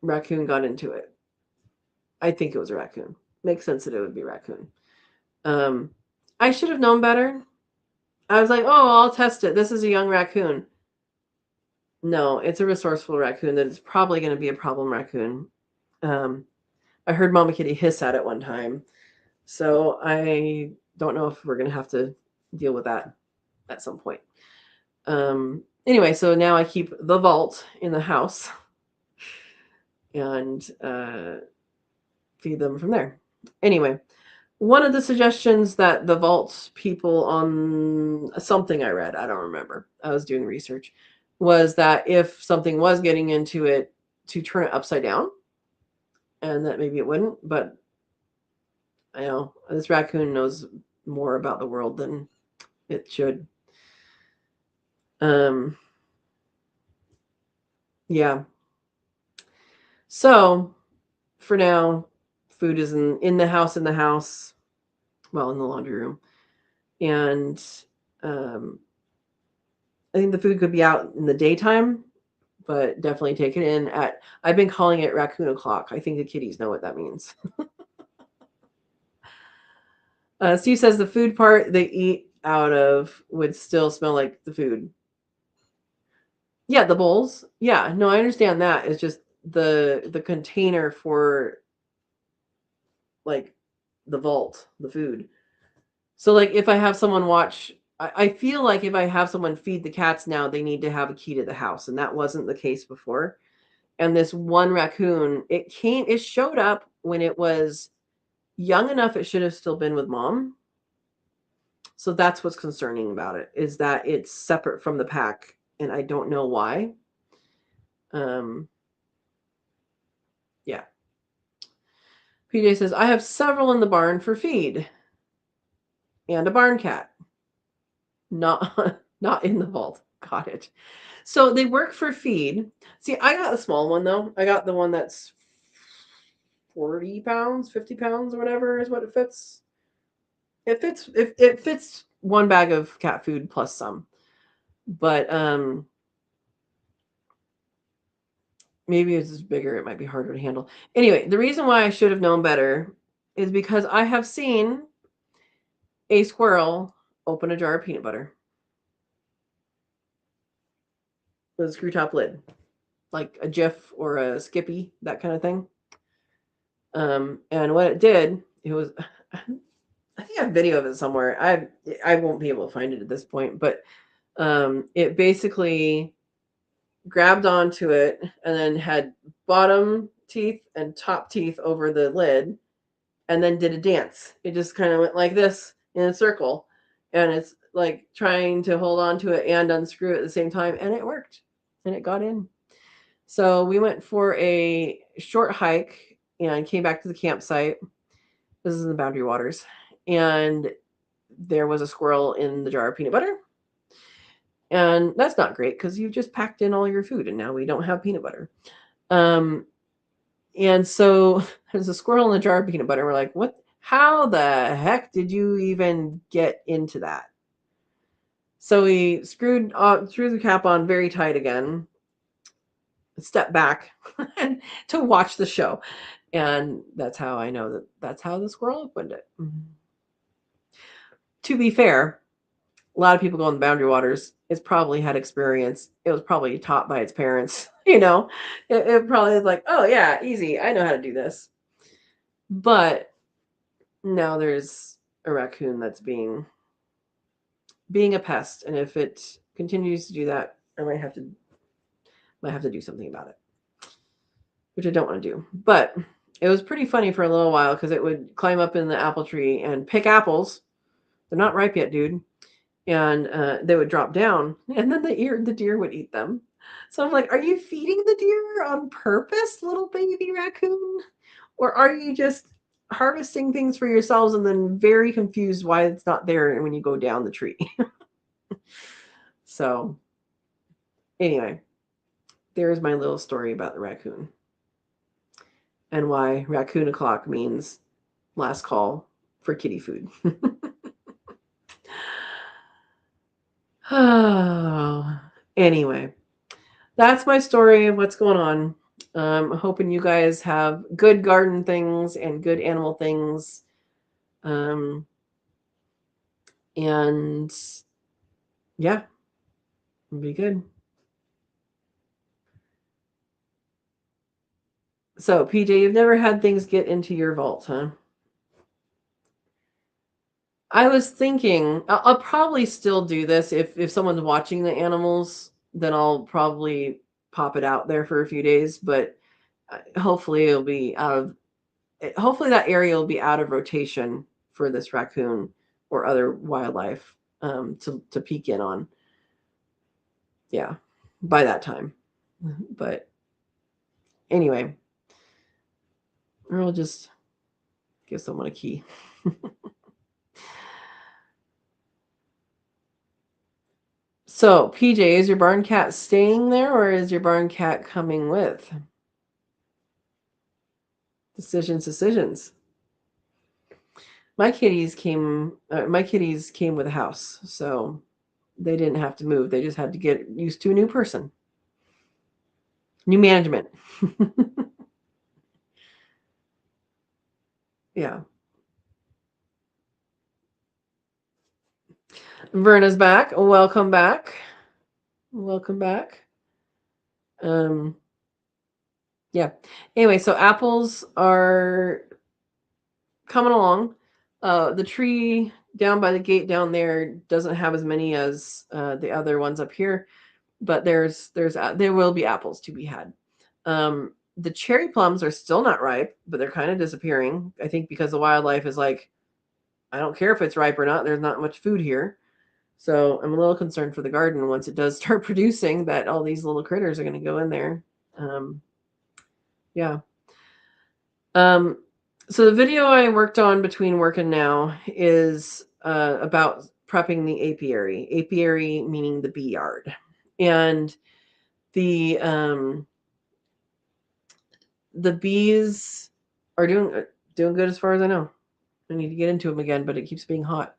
raccoon got into it. I think it was a raccoon. Makes sense that it would be a raccoon. I should have known better. I was like, oh, I'll test it. This is a young raccoon. No, it's a resourceful raccoon that is probably going to be a problem raccoon. I heard Mama Kitty hiss at it one time. So I don't know if we're going to have to deal with that at some point. Anyway, so now I keep the Vault in the house and feed them from there. Anyway, one of the suggestions that the Vault people on something I read, I don't remember, I was doing research, was that if something was getting into it, to turn it upside down, and that maybe it wouldn't. But I know this raccoon knows more about the world than it should. Yeah. So for now, food is in the house, well, in the laundry room. And I think the food could be out in the daytime, but definitely take it in at, I've been calling it raccoon o'clock. I think the kitties know what that means. Steve says the food part they eat out of would still smell like the food. Yeah, the bowls. Yeah, no, I understand that. It's just the container for like the vault, the food. So like if I have someone watch, I feel like if I have someone feed the cats now, they need to have a key to the house, and that wasn't the case before. And this one raccoon, it showed up when it was young enough it should have still been with mom. So that's what's concerning about it, is that it's separate from the pack, and I don't know why. Yeah. PJ says, I have several in the barn for feed and a barn cat. Not not in the vault. Got it. So they work for feed. See, I got a small one though. I got the one that's 40 pounds, 50 pounds, or whatever is what it fits. It fits one bag of cat food plus some. But maybe it's just bigger, it might be harder to handle. Anyway, the reason why I should have known better is because I have seen a squirrel open a jar of peanut butter with a screw top lid, like a Jif or a Skippy, that kind of thing. And what it did, it was, I think I have a video of it somewhere. I won't be able to find it at this point, but it basically grabbed onto it and then had bottom teeth and top teeth over the lid, and then did a dance. It just kind of went like this in a circle, and it's like trying to hold on to it and unscrew it at the same time, and it worked, and it got in. So we went for a short hike and came back to the campsite. This is in the Boundary Waters, and there was a squirrel in the jar of peanut butter. And that's not great because you just packed in all your food and now we don't have peanut butter. And so there's a squirrel in the jar of peanut butter. We're like, what? How the heck did you even get into that? So we threw the cap on very tight again, stepped back to watch the show. And that's how I know that's how the squirrel opened it. To be fair, A lot of people go in the boundary waters. It's probably had experience. It was probably taught by its parents. It probably is like, oh yeah, easy. I know how to do this. But now there's a raccoon that's being a pest, and if it continues to do that, I might have to do something about it, which I don't want to do. But it was pretty funny for a little while because it would climb up in the apple tree and pick apples. They're not ripe yet, dude. And they would drop down, and then the deer would eat them. So I'm like, are you feeding the deer on purpose, little baby raccoon? Or are you just harvesting things for yourselves and then very confused why it's not there when you go down the tree? So anyway, there's my little story about the raccoon and why raccoon o'clock means last call for kitty food. Anyway, that's my story of what's going on. Hoping you guys have good garden things and good animal things. And yeah, it'll be good. So, PJ, you've never had things get into your vault, huh? I was thinking I'll probably still do this if someone's watching the animals, then I'll probably pop it out there for a few days. But hopefully it'll be out of hopefully that area will be out of rotation for this raccoon or other wildlife to peek in on. Yeah, by that time. But anyway, or I'll just give someone a key. So, PJ, is your barn cat staying there or is your barn cat coming with? Decisions. My kitties came with a house, so they didn't have to move. They just had to get used to a new person. New management. Yeah. Verna's back. Welcome back. Welcome back. Yeah. Anyway, so apples are coming along. The tree down by the gate down there doesn't have as many as the other ones up here, but there will be apples to be had. The cherry plums are still not ripe, but they're kind of disappearing. I think because the wildlife is like, I don't care if it's ripe or not. There's not much food here. So I'm a little concerned for the garden once it does start producing that all these little critters are going to go in there. Yeah. So the video I worked on between work and now is about prepping the apiary. Apiary meaning the bee yard, and the bees are doing good as far as I know. I need to get into them again, but it keeps being hot.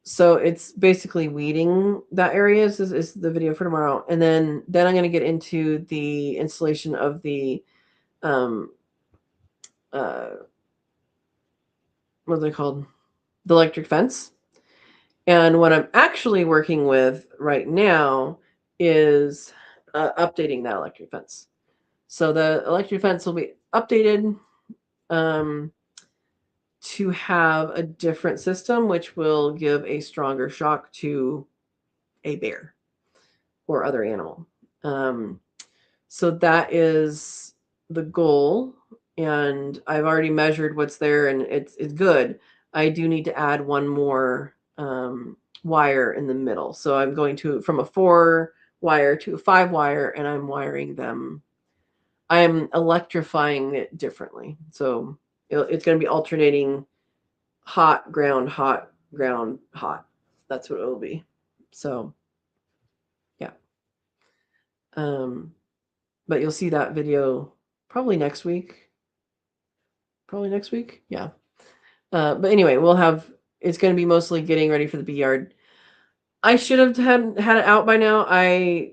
So it's basically weeding that area is the video for tomorrow, and then I'm going to get into the installation of the what are they called? The electric fence. And what I'm actually working with right now is updating that electric fence. So the electric fence will be updated to have a different system, which will give a stronger shock to a bear or other animal. So that is the goal. And I've already measured what's there, and it's good. I do need to add one more wire in the middle. So I'm going from a 4-wire to a 5-wire, and I'm wiring them. I'm electrifying it differently. So it's going to be alternating hot, ground, hot, ground, hot. That's what it will be. So, yeah. But you'll see that video probably next week. Yeah. But anyway, it's going to be mostly getting ready for the bee yard. I should have had it out by now. I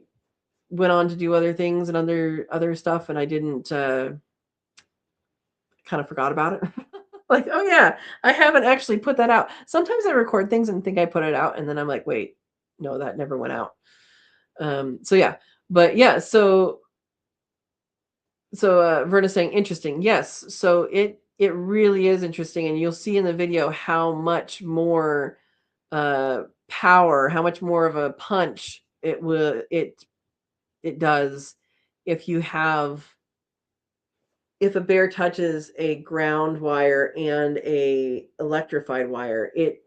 went on to do other things and other stuff, and I didn't kind of forgot about it. Like, oh yeah, I haven't actually put that out. Sometimes I record things and think I put it out, and then I'm like, wait, no, that never went out. So yeah, but yeah, Verna's saying interesting. Yes, so it really is interesting, and you'll see in the video how much more power, how much more of a punch it does if you have if a bear touches a ground wire and a electrified wire, it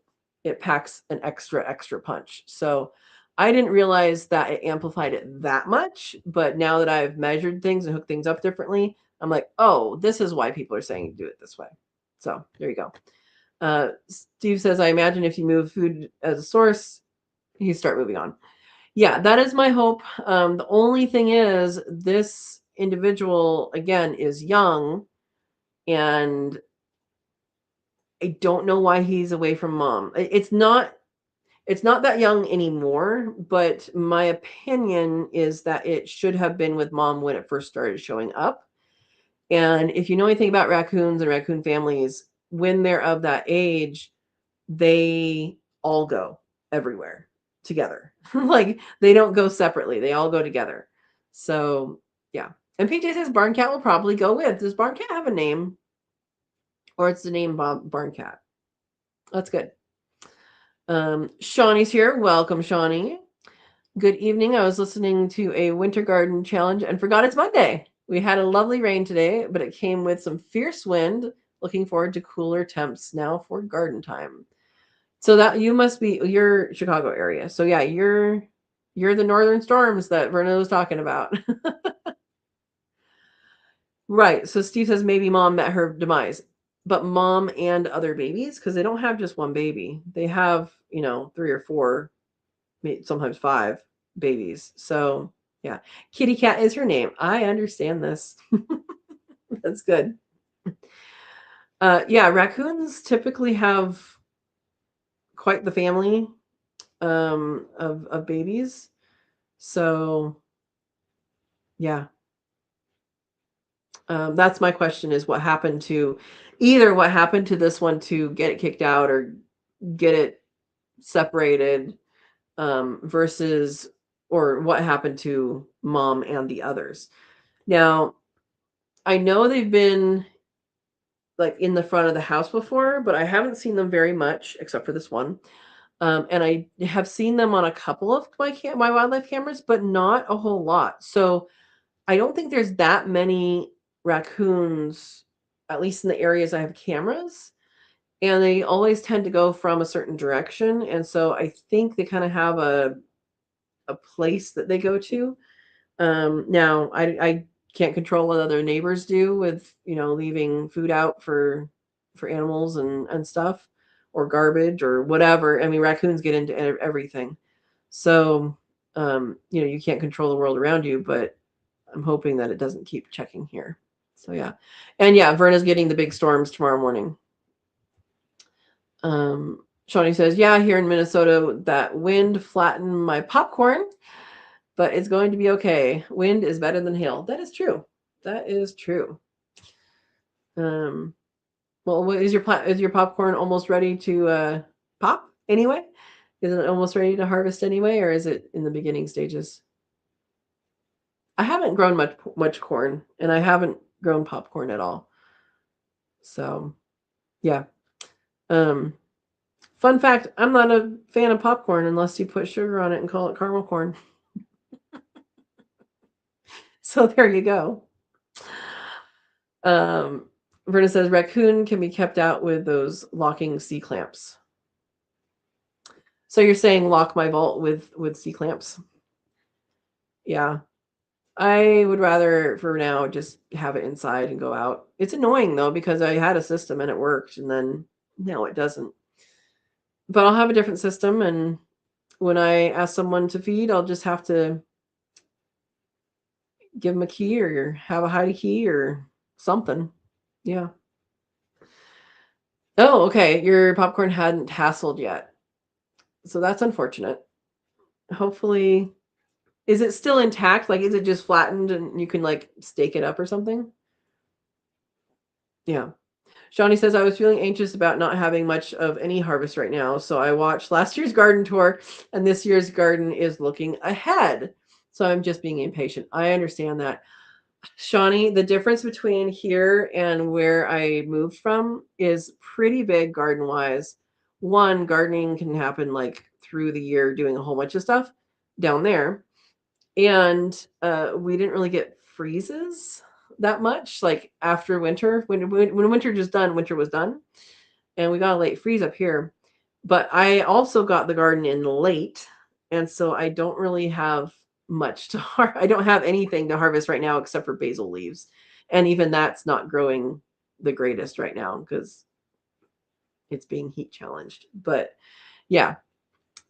packs an extra punch. So I didn't realize that it amplified it that much, but now that I've measured things and hooked things up differently, I'm like, oh, this is why people are saying do it this way. So there you go. Steve says, I imagine if you move food as a source, you start moving on. Yeah, that is my hope. The only thing is, this individual, again, is young, and I don't know why he's away from mom. It's not that young anymore, but my opinion is that it should have been with mom when it first started showing up. And if you know anything about raccoons and raccoon families, when they're of that age, they all go everywhere together. Like, they don't go separately, they all go together. So yeah. And PJ says barn cat will probably go with. Does barn cat have a name? Or it's the name barn cat? That's good. Shawnee's here. Welcome, Shawnee. Good evening. I was listening to a winter garden challenge and forgot it's Monday. We had a lovely rain today, but it came with some fierce wind. Looking forward to cooler temps now for garden time. So that you must be your Chicago area. So yeah, you're the northern storms that Verna was talking about. Right. So Steve says maybe mom met her demise, but mom and other babies, because they don't have just one baby. They have, 3 or 4, sometimes 5 babies. So yeah, Kitty Cat is her name. I understand this. That's good. Yeah, raccoons typically have quite the family of babies. So yeah, that's my question: is what happened to this one to get it kicked out or get it separated, versus, or what happened to mom and the others. Now, I know they've been like in the front of the house before, but I haven't seen them very much except for this one. And I have seen them on a couple of my wildlife cameras, but not a whole lot. So I don't think there's that many raccoons, at least in the areas I have cameras. And they always tend to go from a certain direction. And so I think they kind of have a place that they go to. Now, I can't control what other neighbors do with, leaving food out for animals and stuff, or garbage or whatever. I mean, raccoons get into everything. So, you can't control the world around you, but I'm hoping that it doesn't keep checking here. So yeah. And yeah, Verna's getting the big storms tomorrow morning. Shawnee says, yeah, here in Minnesota, that wind flattened my popcorn, but it's going to be okay. Wind is better than hail. That is true. That is true. Well, is your popcorn almost ready to pop anyway? Is it almost ready to harvest anyway, or is it in the beginning stages? I haven't grown much corn, and I haven't grown popcorn at all. So, yeah. Fun fact, I'm not a fan of popcorn unless you put sugar on it and call it caramel corn. So there you go. Verna says raccoon can be kept out with those locking C-clamps. So you're saying lock my vault with C-clamps? Yeah. I would rather, for now, just have it inside and go out. It's annoying, though, because I had a system and it worked, and then now it doesn't. But I'll have a different system, and when I ask someone to feed, I'll just have to give them a key or have a hidey key or something. Yeah. Oh, okay. Your popcorn hadn't tasseled yet. So that's unfortunate. Hopefully, is it still intact? Like, is it just flattened and you can like stake it up or something? Yeah. Shawnee says, I was feeling anxious about not having much of any harvest right now. So I watched last year's garden tour, and this year's garden is looking ahead. So I'm just being impatient. I understand that. Shawnee, the difference between here and where I moved from is pretty big garden wise. One, gardening can happen like through the year doing a whole bunch of stuff down there. And we didn't really get freezes that much. Like after winter, when winter just done, winter was done, and we got a late freeze up here. But I also got the garden in late, and so I don't really have much to I don't have anything to harvest right now except for basil leaves, and even that's not growing the greatest right now because it's being heat challenged. But yeah,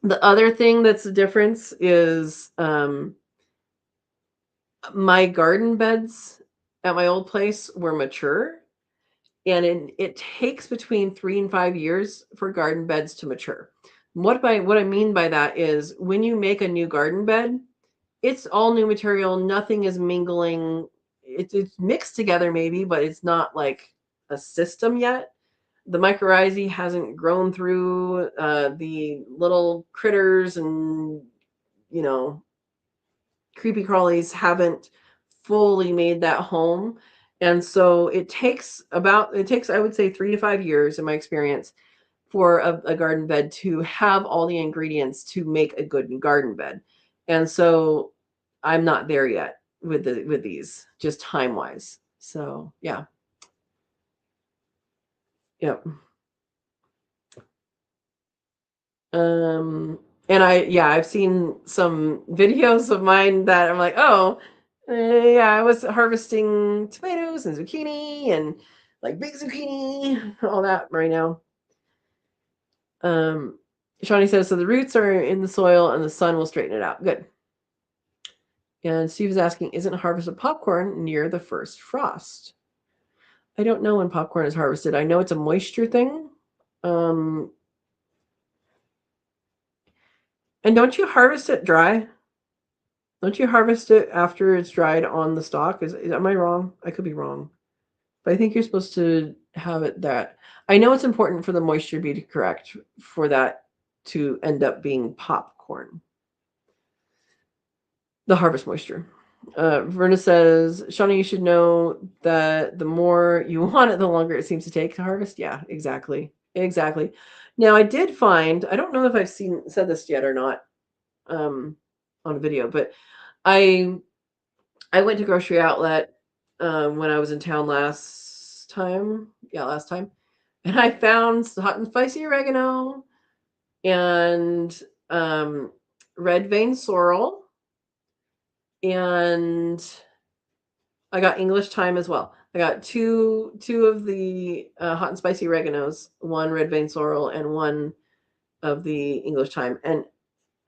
the other thing that's the difference is my garden beds at my old place were mature, and it takes between 3 and 5 years for garden beds to mature. What I mean by that is when you make a new garden bed, it's all new material. Nothing is mingling. It's mixed together maybe, but it's not like a system yet. The mycorrhizae hasn't grown through the little critters, and you know creepy crawlies haven't fully made that home. And so it takes, I would say, 3 to 5 years in my experience for a garden bed to have all the ingredients to make a good garden bed. And so I'm not there yet with these, just time wise. So yeah. Yep. Um, and I've seen some videos of mine that I'm like, oh, yeah, I was harvesting tomatoes and zucchini and like big zucchini, all that right now. Um, Shawnee says, so the roots are in the soil and the sun will straighten it out. Good. And Steve is asking, isn't harvest of popcorn near the first frost? I don't know when popcorn is harvested. I know it's a moisture thing. Um, and don't you harvest it dry? Don't you harvest it after it's dried on the stalk? Am I wrong? I could be wrong. But I think you're supposed to have it that. I know it's important for the moisture to be correct for that to end up being popcorn. The harvest moisture. Verna says, Shawnee, you should know that the more you want it, the longer it seems to take to harvest. Yeah, exactly. Exactly. Now, I did find, I don't know if I've said this yet or not on a video, but I went to grocery outlet when I was in town last time. Yeah, last time. And I found hot and spicy oregano and red vein sorrel, and I got English thyme as well. I got two of the hot and spicy oreganos, one red vein sorrel, and one of the English thyme. And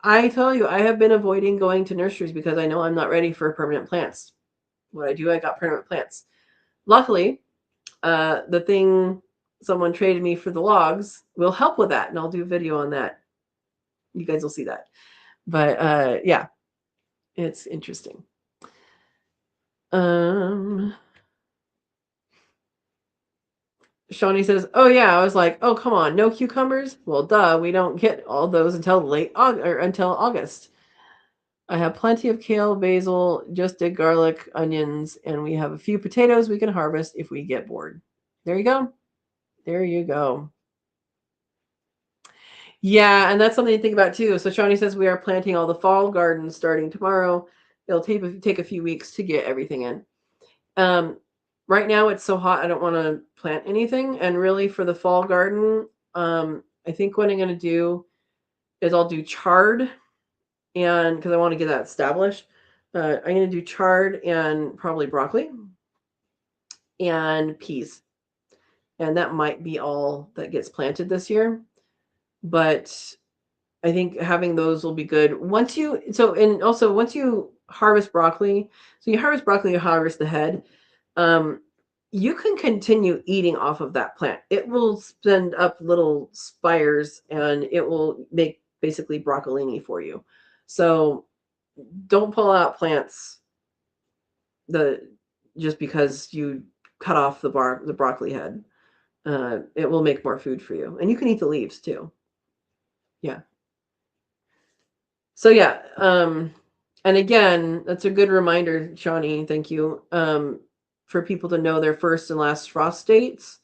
I tell you, I have been avoiding going to nurseries because I know I'm not ready for permanent plants. What I do, I got permanent plants. Luckily, the thing someone traded me for the logs will help with that, and I'll do a video on that. You guys will see that. But yeah, it's interesting. Shawnee says, "Oh yeah." I was like, "Oh come on, no cucumbers?" Well, duh, we don't get all those until late August or until August. I have plenty of kale, basil, just did garlic, onions, and we have a few potatoes we can harvest if we get bored. There you go. There you go. Yeah, and that's something to think about too. So Shawnee says we are planting all the fall gardens starting tomorrow. It'll take a few weeks to get everything in. Right now it's so hot I don't want to plant anything. And really for the fall garden, I think what I'm going to do is I'll do chard, and because I want to get that established, I'm going to do chard and probably broccoli and peas, and that might be all that gets planted this year. But I think having those will be good. Once you harvest broccoli, so you harvest broccoli, you harvest the head. You can continue eating off of that plant. It will send up little spires and it will make basically broccolini for you. So don't pull out plants just because you cut off the broccoli head. it will make more food for you. And you can eat the leaves too. Yeah. So yeah, and again, that's a good reminder, Shawnee. Thank you. For people to know their first and last frost dates,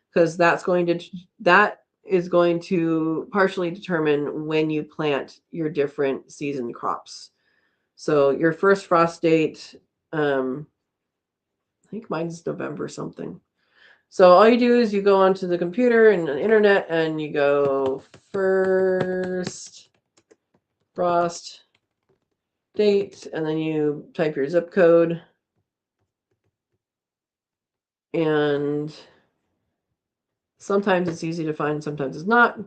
because that is going to partially determine when you plant your different season crops. So your first frost date, I think mine's November something. So all you do is you go onto the computer and the internet and you go first frost date, and then you type your zip code, and sometimes it's easy to find, sometimes it's not.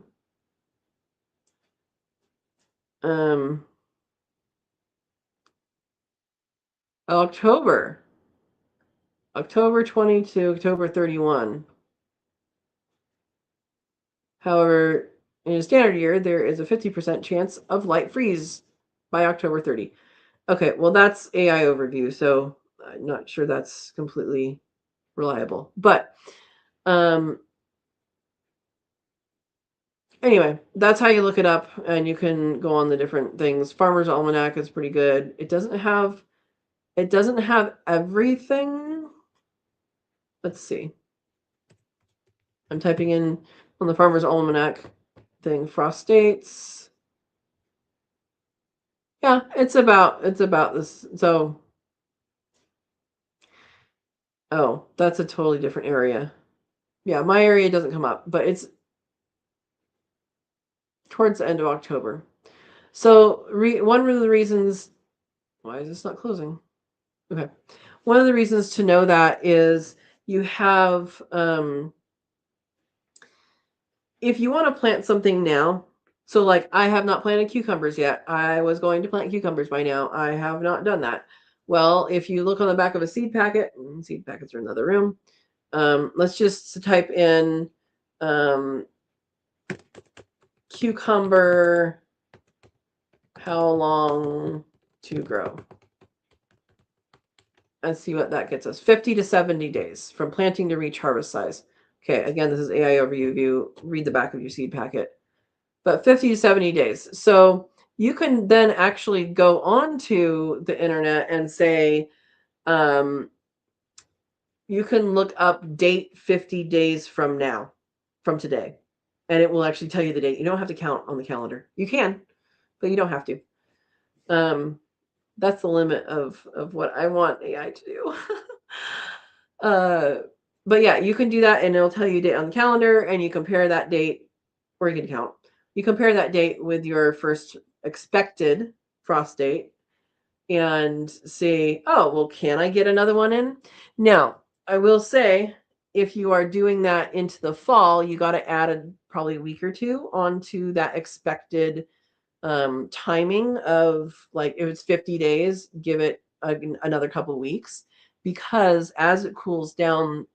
October 20 to October 31. However, in a standard year, there is a 50% chance of light freeze by October 30. Okay, well, that's AI overview, so I'm not sure that's completely reliable. But anyway, that's how you look it up, and you can go on the different things. Farmer's Almanac is pretty good. It doesn't have everything. Let's see. I'm typing in on the Farmer's Almanac thing, frost dates. Yeah, it's about this. So, oh, that's a totally different area. Yeah, my area doesn't come up, but it's towards the end of October. So, one of the reasons, why is this not closing? Okay. One of the reasons to know that is you have, if you want to plant something now, so like I have not planted cucumbers yet. I was going to plant cucumbers by now. I have not done that. Well, if you look on the back of a seed packet, seed packets are in another room. Let's just type in cucumber, how long to grow, and see what that gets us. 50 to 70 days from planting to reach harvest size. Okay, again, this is AI overview. Read the back of your seed packet. But 50 to 70 days. So you can then actually go onto the internet and say, you can look up date 50 days from now, from today, and it will actually tell you the date. You don't have to count on the calendar. You can, but you don't have to. That's the limit of what I want AI to do. But yeah, you can do that, and it'll tell you date on the calendar, and you compare that date, or you can count. You compare that date with your first expected frost date and say, oh, well, can I get another one in? Now, I will say, if you are doing that into the fall, you got to add probably a week or two onto that expected timing of, like, if it's 50 days, give it another couple of weeks, because as it cools down,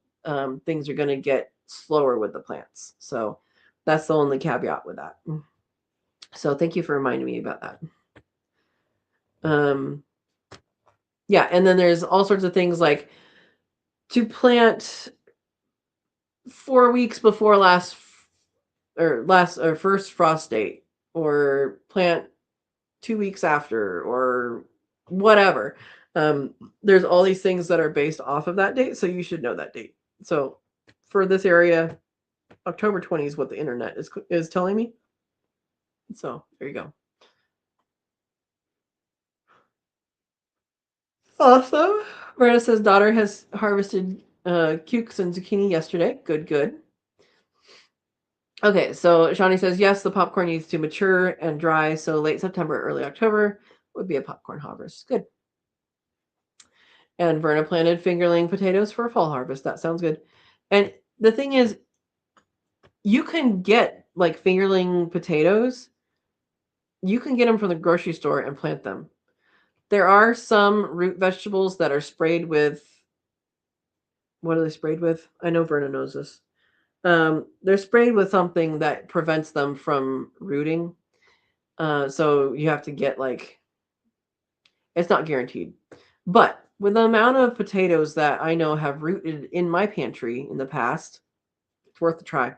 things are going to get slower with the plants. So that's the only caveat with that. So thank you for reminding me about that. Yeah, and then there's all sorts of things like to plant 4 weeks before first frost date, or plant 2 weeks after, or whatever. There's all these things that are based off of that date, so you should know that date. So for this area, October 20 is what the internet is telling me. So there you go. Awesome. Brenda says daughter has harvested cukes and zucchini yesterday. Good, good. Okay, so Shawnee says yes, the popcorn needs to mature and dry, so late September, early October would be a popcorn harvest. Good. And Verna planted fingerling potatoes for a fall harvest. That sounds good. And the thing is, you can get like fingerling potatoes. You can get them from the grocery store and plant them. There are some root vegetables that are sprayed with. What are they sprayed with? I know Verna knows this. They're sprayed with something that prevents them from rooting. So you have to get, like, it's not guaranteed. But with the amount of potatoes that I know have rooted in my pantry in the past, worth a try.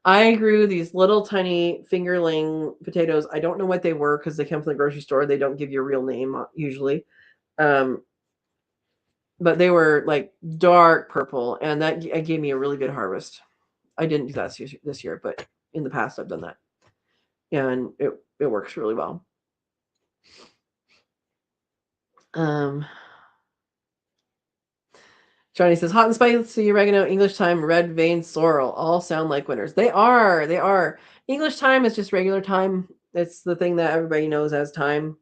I grew these little tiny fingerling potatoes. I don't know what they were because they come from the grocery store. They don't give you a real name usually. But they were like dark purple, and that gave me a really good harvest. I didn't do that this year, but in the past I've done that, and it works really well. Johnny says hot and spicy oregano, English thyme, red vein sorrel, all sound like winners. They are. They are. English thyme is just regular thyme. It's the thing that everybody knows as thyme.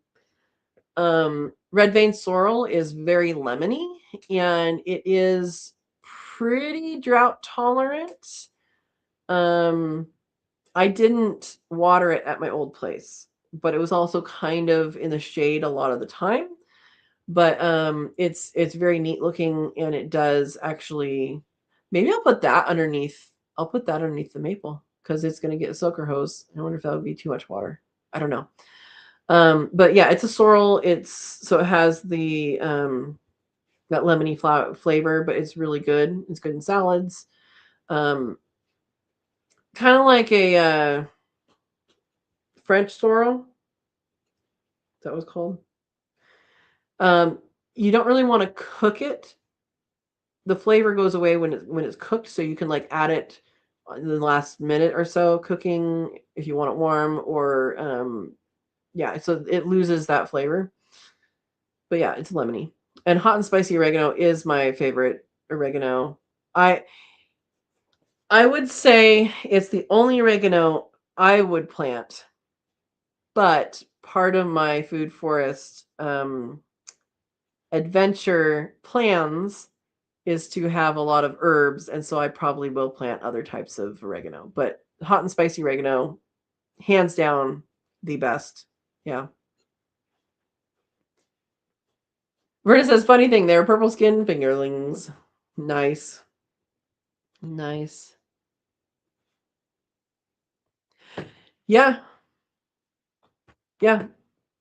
Red vein sorrel is very lemony, and it is pretty drought tolerant. I didn't water it at my old place, but it was also kind of in the shade a lot of the time. But it's very neat looking, and it does actually. Maybe I'll put that underneath. I'll put that underneath the maple because it's going to get a soaker hose. I wonder if that would be too much water. I don't know. But yeah, it's a sorrel. So it has the that lemony flavor, but it's really good. It's good in salads. Kind of like a French sorrel. That was called. You don't really want to cook it. The flavor goes away when it's cooked, so you can like add it in the last minute or so cooking if you want it warm, or yeah, so it loses that flavor. But yeah, it's lemony. And hot and spicy oregano is my favorite oregano. I would say it's the only oregano I would plant, but part of my food forest adventure plans is to have a lot of herbs, and so I probably will plant other types of oregano. But hot and spicy oregano, hands down, the best. Yeah. Verna says, funny thing, they're purple skin fingerlings. Nice. Nice. Yeah. Yeah.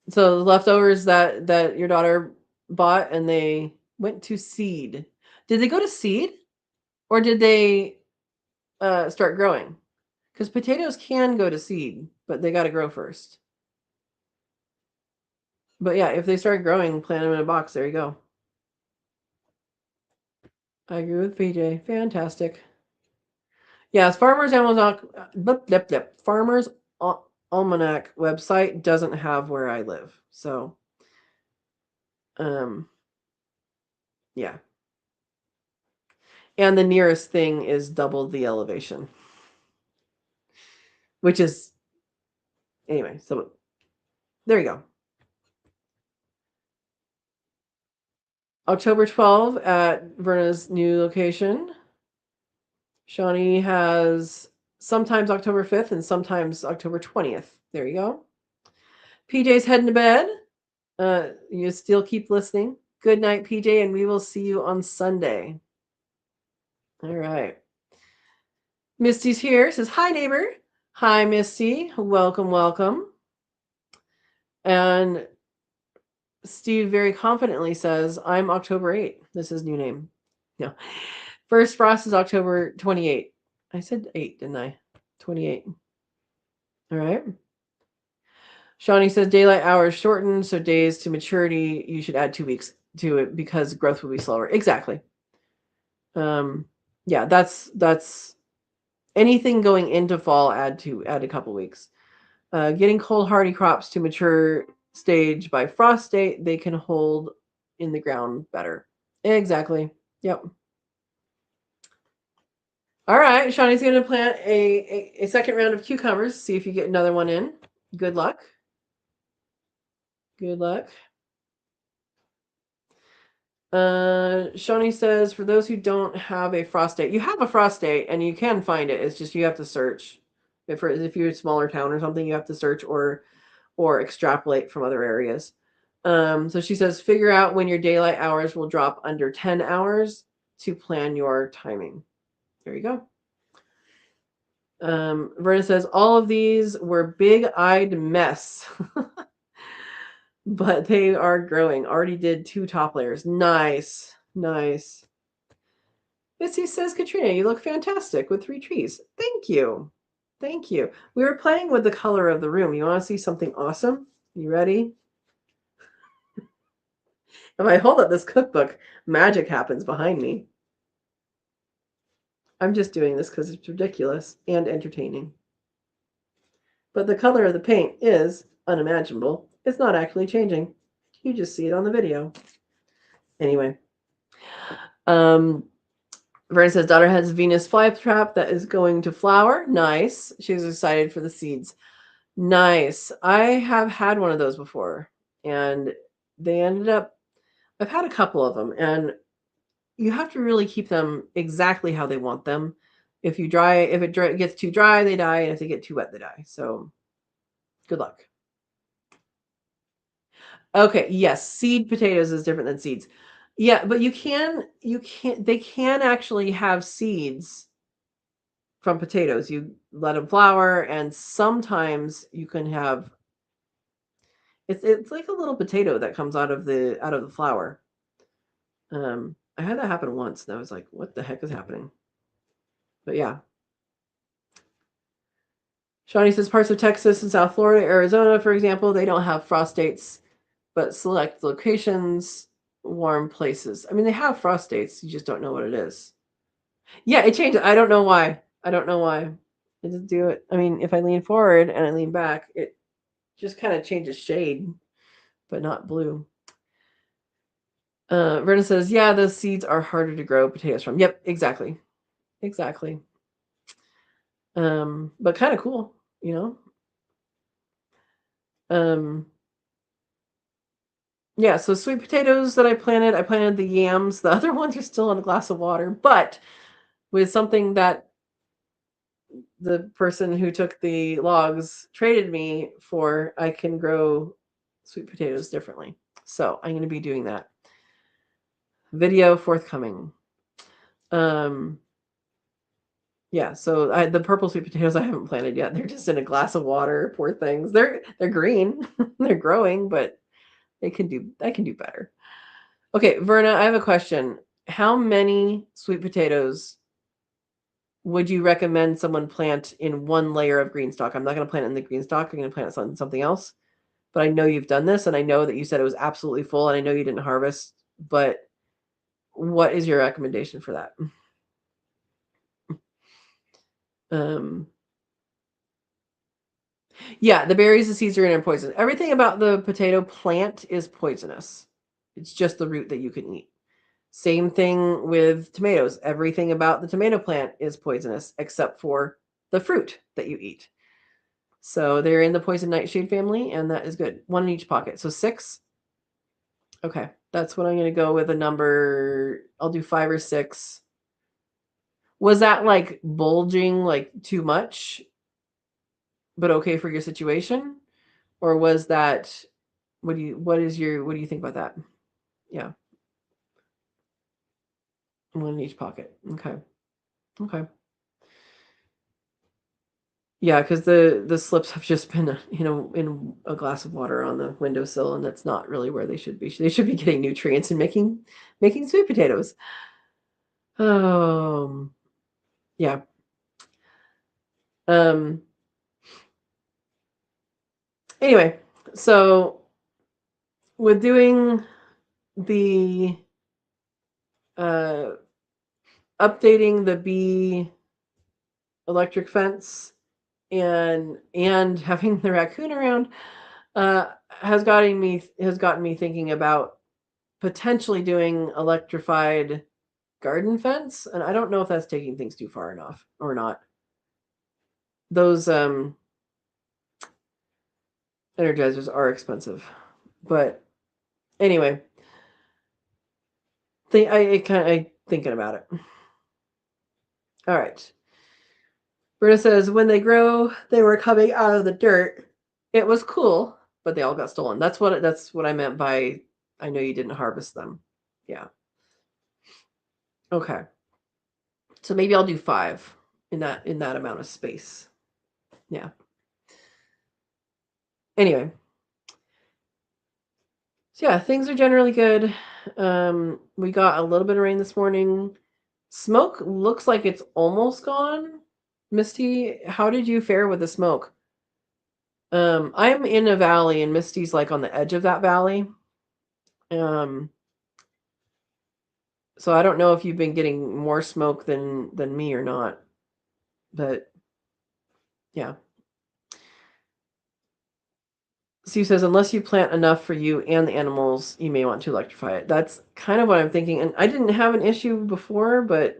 So the leftovers that your daughter bought, and they went to seed. Did they go to seed, or did they start growing? Because potatoes can go to seed, but they got to grow first. But yeah, if they start growing, plant them in a box. There you go. I agree with PJ. Fantastic. Yes, Farmers Almanac. Farmers Almanac website doesn't have where I live, so yeah. And the nearest thing is double the elevation, which is anyway. So there you go. October 12th at Verna's new location. Shawnee has sometimes October 5th and sometimes October 20th. There you go. PJ's heading to bed. You still keep listening. Good night, PJ, and we will see you on Sunday. All right. Misty's here. Says, hi, neighbor. Hi, Misty. Welcome, welcome. And Steve very confidently says, I'm October 8th. This is new name. No. First frost is October 28th. I said 8, didn't I? 28. All right. Shawnee says daylight hours shortened, so days to maturity, you should add 2 weeks to it because growth will be slower. Exactly. Yeah, that's anything going into fall, add a couple weeks. Getting cold hardy crops to mature stage by frost date, they can hold in the ground better. Exactly. Yep. All right, Shawnee's going to plant a second round of cucumbers. See if you get another one in. Good luck. Good luck. Shawnee says, for those who don't have a frost date, you have a frost date and you can find it. It's just you have to search. If you're a smaller town or something, you have to search or extrapolate from other areas. So she says, figure out when your daylight hours will drop under 10 hours to plan your timing. There you go. Verna says, all of these were big-eyed mess. But they are growing. Already did 2 top layers. Nice. Nice. Missy says, Katrina, you look fantastic with 3 trees. Thank you. Thank you. We were playing with the color of the room. You want to see something awesome? You ready? If I hold up this cookbook, magic happens behind me. I'm just doing this because it's ridiculous and entertaining. But the color of the paint is unimaginable. It's not actually changing. You just see it on the video. Anyway. Vernon says, daughter has Venus flytrap that is going to flower. Nice. She's excited for the seeds. Nice. I have had one of those before, and they ended up, I've had a couple of them, and you have to really keep them exactly how they want them. If it gets too dry, they die, and if they get too wet, they die. So good luck. Okay, yes, seed potatoes is different than seeds. Yeah, but they can actually have seeds from potatoes. You let them flower, and sometimes you can have it's like a little potato that comes out of the flower. I had that happen once, and I was like, "What the heck is happening?" But yeah, Shawnee says parts of Texas and South Florida, Arizona, for example, they don't have frost dates, but select locations, warm places. I mean, they have frost dates. You just don't know what it is. Yeah, it changes. I don't know why. I don't know why. I just do it. I mean, if I lean forward and I lean back, it just kind of changes shade, but not blue. Verna says, yeah, those seeds are harder to grow potatoes from. Yep, exactly. Exactly. But kind of cool, you know? Yeah, so sweet potatoes that I planted the yams. The other ones are still in a glass of water, but with something that the person who took the logs traded me for, I can grow sweet potatoes differently. So I'm going to be doing that. Video forthcoming. Yeah, so the purple sweet potatoes I haven't planted yet. They're just in a glass of water. Poor things. They're green. They're growing, but I can do better. Okay, Verna, I have a question. How many sweet potatoes would you recommend someone plant in one layer of green stock? I'm not going to plant it in the green stock. I'm going to plant it on something else. But I know you've done this, and I know that you said it was absolutely full, and I know you didn't harvest. But what is your recommendation for that? Yeah, the berries, the seeds are in and poison. Everything about the potato plant is poisonous. It's just the root that you can eat. Same thing with tomatoes. Everything about the tomato plant is poisonous except for the fruit that you eat. So they're in the poison nightshade family, and that is good. 1 in each pocket. So 6. Okay, that's what I'm going to go with a number. I'll do 5 or 6. Was that like bulging like too much, but okay for your situation? Or was that what do you think about that? Yeah. 1 in each pocket. Okay. Okay. Yeah, because the slips have just been, in a glass of water on the windowsill, and that's not really where they should be. They should be getting nutrients and making sweet potatoes. Yeah. Um. Anyway, so with doing the uh updating the bee electric fence and having the raccoon around, has gotten me thinking about potentially doing electrified garden fence, and I don't know if that's taking things too far enough or not. Those energizers are expensive, but anyway, I thinking about it. All right. Britta says when they grow, they were coming out of the dirt. It was cool, but they all got stolen. That's what I meant by I know you didn't harvest them. Yeah. Okay. So maybe I'll do 5 in that amount of space. Yeah. Anyway. So yeah, things are generally good. We got a little bit of rain this morning. Smoke looks like it's almost gone. Misty, how did you fare with the smoke? I'm in a valley and Misty's like on the edge of that valley. So I don't know if you've been getting more smoke than me or not. But yeah. Steve says, unless you plant enough for you and the animals, you may want to electrify it. That's kind of what I'm thinking. And I didn't have an issue before, but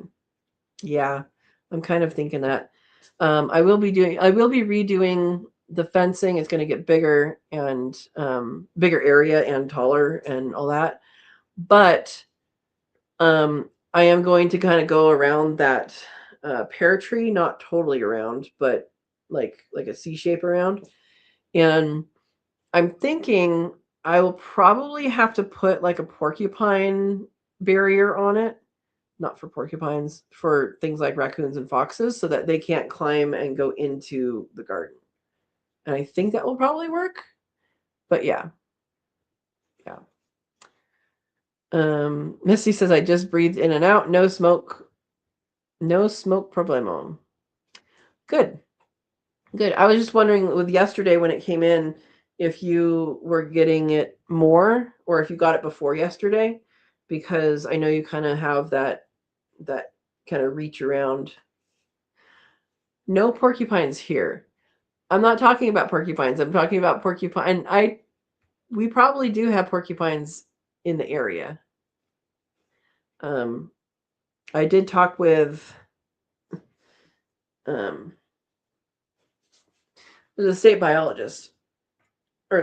yeah, I'm kind of thinking that. I will be redoing the fencing. It's going to get bigger and bigger area and taller and all that. But I am going to kind of go around that pear tree, not totally around, but like a C shape around. And I'm thinking I will probably have to put like a porcupine barrier on it. Not for porcupines, for things like raccoons and foxes, so that they can't climb and go into the garden. And I think that will probably work. But yeah. Yeah. Misty says, I just breathed in and out. No smoke. No smoke problemo. Good. Good. I was just wondering with yesterday when it came in, if you were getting it more or if you got it before yesterday, because I know you kind of have that kind of reach around. No porcupines here. I'm not talking about porcupines. I'm talking about porcupine. We probably do have porcupines in the area. I did talk with the state biologist, or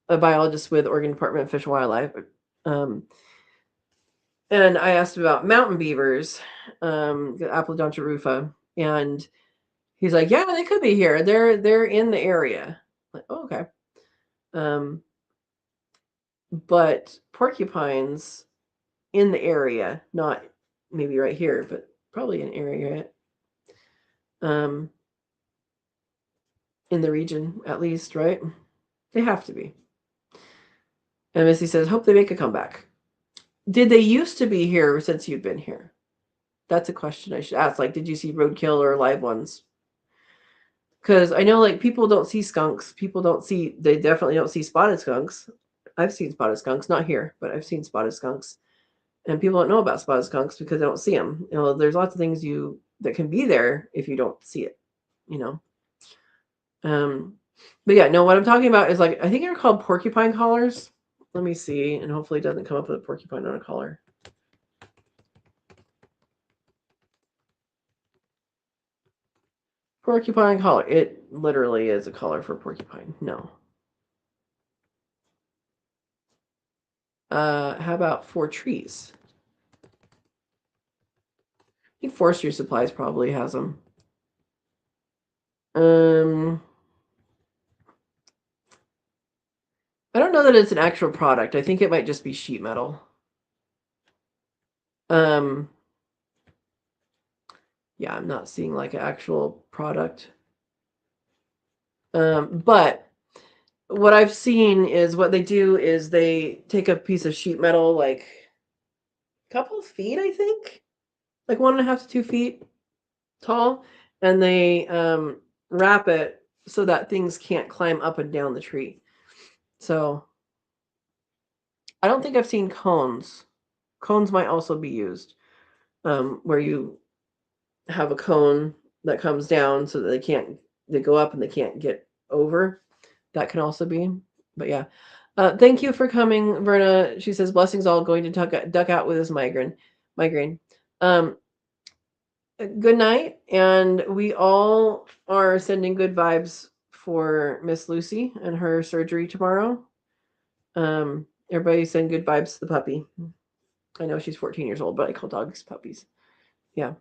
a biologist with Oregon Department of Fish and Wildlife. And I asked about mountain beavers, Apelodonta rufa, and he's like, "Yeah, they could be here. They're in the area." I'm like, oh, okay. But porcupines in the area, not maybe right here, but probably an area, in the region at least, right? They have to be. And Missy says, "Hope they make a comeback." Did they used to be here since you've been here? That's a question I should ask. Like, did you see roadkill or live ones? Because I know, like, people don't see skunks. They definitely don't see spotted skunks. I've seen spotted skunks, not here, but I've seen spotted skunks. And people don't know about spotted skunks because they don't see them. There's lots of things that can be there if you don't see it, But yeah, no, what I'm talking about is, like, I think they're called porcupine collars. Let me see, and hopefully it doesn't come up with a porcupine on a collar. Porcupine collar. It literally is a collar for porcupine. No. How about for trees? I think forestry supplies probably has them. I don't know that it's an actual product. I think it might just be sheet metal. Yeah, I'm not seeing like an actual product. But what I've seen is what they do is they take a piece of sheet metal, like a couple of feet, I think, like 1.5 to 2 feet tall, and they wrap it so that things can't climb up and down the tree. So I don't think I've seen cones. Cones might also be used, where you have a cone that comes down so that they go up and they can't get over. That can also be, but yeah. Thank you for coming, Verna. She says, blessings all, going to duck out with his migraine. Good night, and we all are sending good vibes for Miss Lucy and her surgery tomorrow. Everybody send good vibes to the puppy. I know she's 14 years old, but I call dogs puppies. Yeah.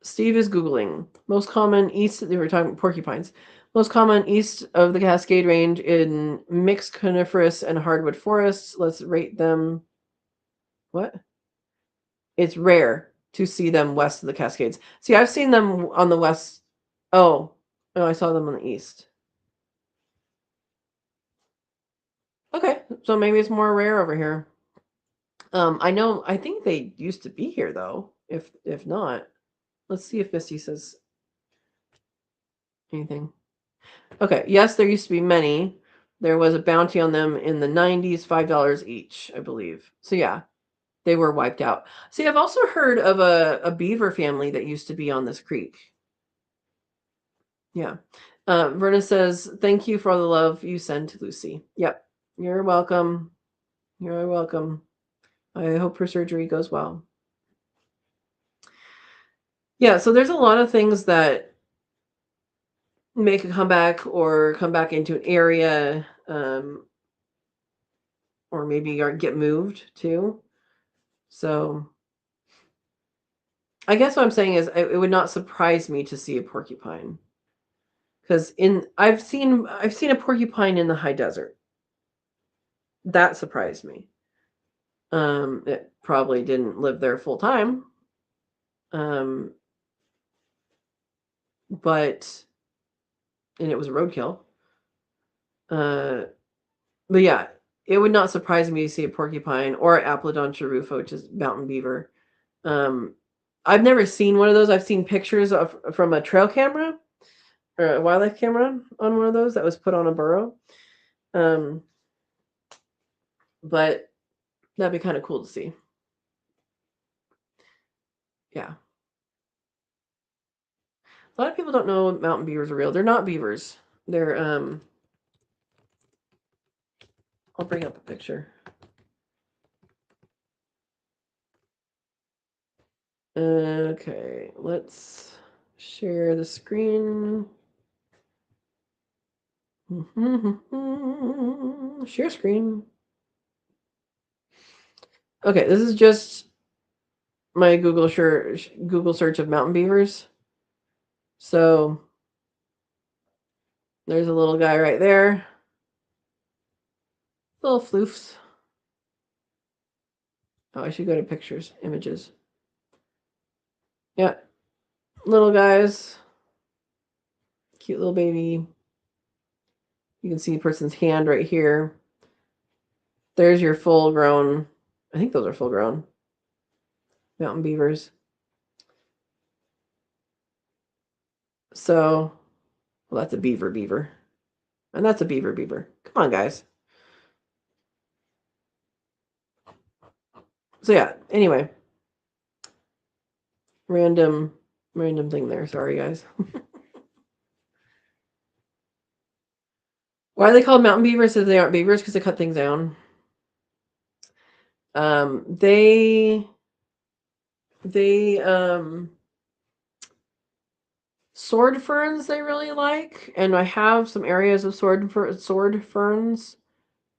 Steve is Googling. Most common east, they were talking porcupines. Most common east of the Cascade Range in mixed coniferous and hardwood forests. Let's rate them. What? It's rare to see them west of the Cascades. See, I've seen them on the west. Oh, no, I saw them on the east. Okay, so maybe it's more rare over here. I think they used to be here though. If not, let's see if Misty says anything. Okay, yes, there used to be many. There was a bounty on them in the 90s, $5 each, I believe. So yeah, they were wiped out. See, I've also heard of a beaver family that used to be on this creek. Yeah. Verna says, thank you for all the love you send to Lucy. Yep. You're welcome. You're welcome. I hope her surgery goes well. Yeah, so there's a lot of things that make a comeback or come back into an area, or maybe get moved too. So I guess what I'm saying is it would not surprise me to see a porcupine. Because I've seen a porcupine in the high desert. That surprised me. It probably didn't live there full time. But and it was a roadkill. But yeah, it would not surprise me to see a porcupine or Aplodon charufo, which is mountain beaver. I've never seen one of those. I've seen pictures from a trail camera or a wildlife camera on one of those that was put on a burrow. But that'd be kind of cool to see. Yeah. A lot of people don't know mountain beavers are real. They're not beavers. They're I'll bring up a picture. Okay, let's share the screen. Share screen. Okay, this is just my Google search of mountain beavers. So there's a little guy right there. Little floofs. Oh, I should go to pictures, images. Yeah, little guys. Cute little baby. You can see a person's hand right here. There's your full grown, I think those are full grown mountain beavers. So, well, that's a beaver. And that's a beaver. Come on, guys. So yeah, anyway. Random thing there. Sorry, guys. Why are they called mountain beavers if they aren't beavers? Because they cut things down. They sword ferns they really like, and I have some areas of sword ferns.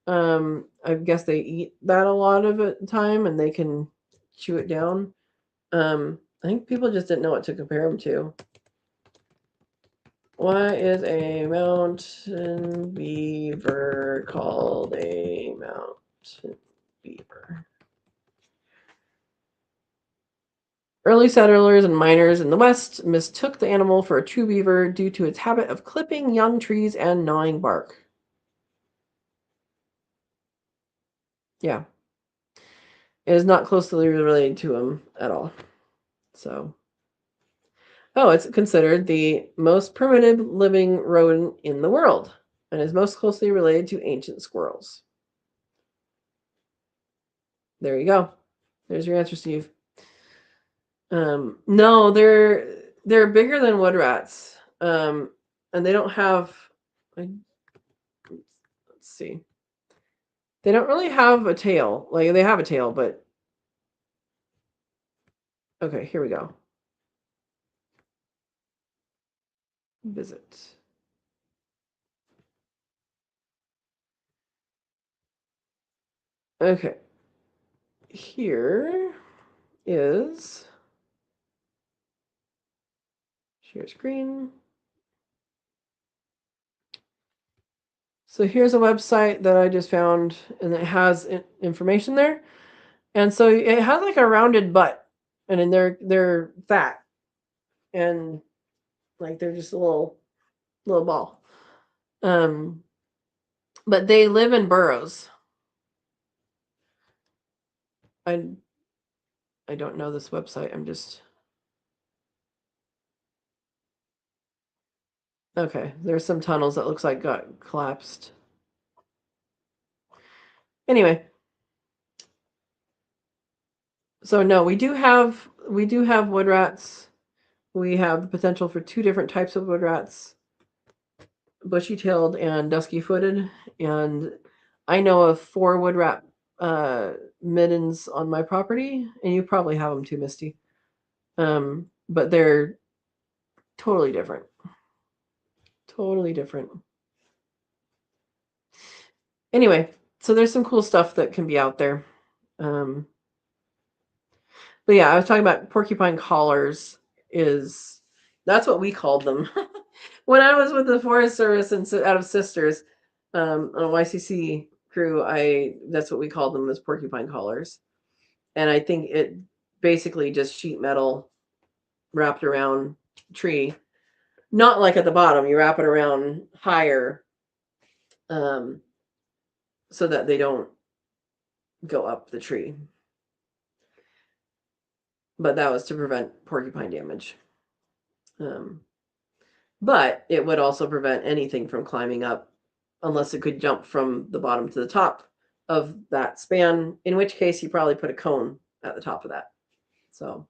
I guess they eat that a lot of the time, and they can chew it down. I think people just didn't know what to compare them to. Why is a mountain beaver called a mountain beaver? Early settlers and miners in the West mistook the animal for a true beaver due to its habit of clipping young trees and gnawing bark. Yeah. It is not closely related to them at all. So, it's considered the most primitive living rodent in the world and is most closely related to ancient squirrels. There you go. There's your answer, Steve. No, they're bigger than wood rats. And they don't have. Let's see. They don't really have a tail. Like they have a tail, but okay. Here we go. Visit. Okay. Here is share screen. So here's a website that I just found, and it has information there. And so it has like a rounded butt, and then they're fat, and like they're just a little ball. But they live in burrows. I don't know this website. I'm just okay. There's some tunnels that looks like got collapsed. Anyway, so no, we do have wood rats. We have the potential for 2 different types of wood rats, bushy-tailed and dusky-footed. And I know of 4 wood rat middens on my property, and you probably have them too, Misty. But they're totally different. Totally different. Anyway, so there's some cool stuff that can be out there. But yeah, I was talking about porcupine collars. That's what we called them when I was with the Forest Service and out of Sisters on a YCC crew. That's what we called them, as porcupine collars, and I think it basically just sheet metal wrapped around tree, not like at the bottom. You wrap it around higher, so that they don't go up the tree. But that was to prevent porcupine damage. But it would also prevent anything from climbing up unless it could jump from the bottom to the top of that span, in which case you probably put a cone at the top of that. So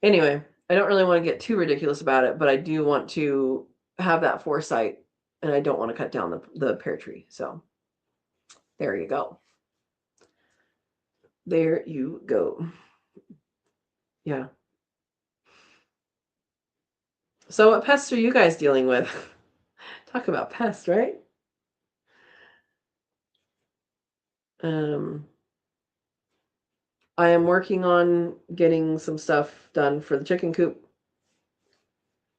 anyway, I don't really want to get too ridiculous about it, but I do want to have that foresight, and I don't want to cut down the pear tree. So there you go. There you go. Yeah. So what pests are you guys dealing with? Talk about pests, right? I am working on getting some stuff done for the chicken coop.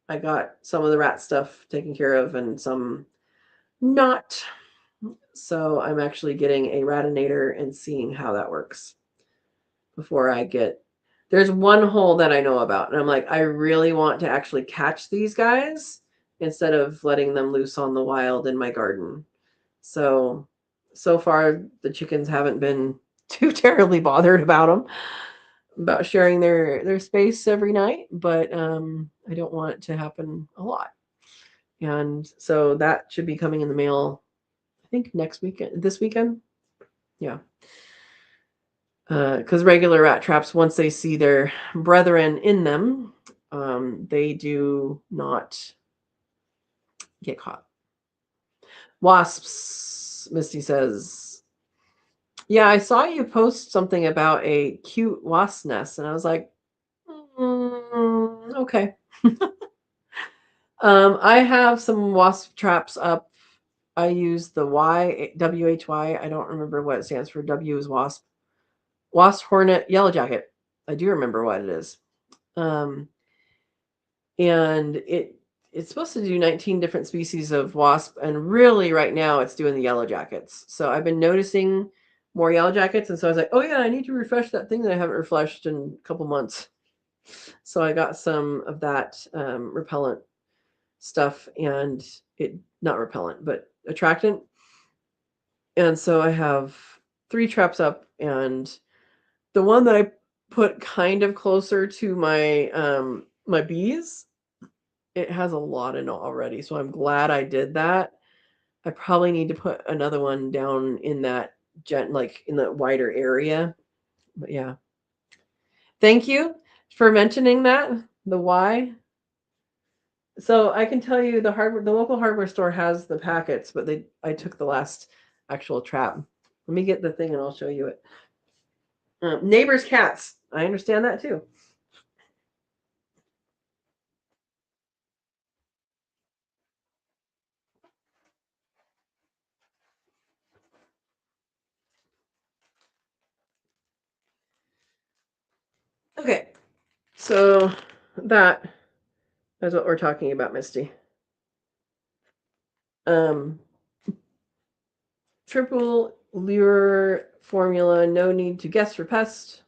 I got some of the rat stuff taken care of and some not. So I'm actually getting a ratinator and seeing how that works before I get. There's one hole that I know about, and I'm like, I really want to actually catch these guys instead of letting them loose on the wild in my garden. So far the chickens haven't been too terribly bothered about sharing their space every night, but I don't want it to happen a lot. And so that should be coming in the mail, I think this weekend. Yeah. Because regular rat traps, once they see their brethren in them, they do not get caught. Wasps, Misty says. Yeah, I saw you post something about a cute wasp nest, and I was like, okay. I have some wasp traps up. I use the WHY. I don't remember what it stands for. W is wasp. Wasp, hornet, yellow jacket. I do remember what it is. And it's supposed to do 19 different species of wasp, and really right now it's doing the yellow jackets. So I've been noticing more yellow jackets, and so I was like, oh yeah, I need to refresh that thing that I haven't refreshed in a couple months. So I got some of that repellent stuff, and it not repellent but attractant. And so I have 3 traps up, and the one that I put kind of closer to my bees, it has a lot in it already, so I'm glad I did that. I probably need to put another one down in that like in the wider area. But yeah, thank you for mentioning that, the why. So I can tell you the local hardware store has the packets, but I took the last actual trap. Let me get the thing and I'll show you it. Neighbors' cats. I understand that too. Okay, so that is what we're talking about, Misty. Um, Triple lure formula, no need to guess for pest.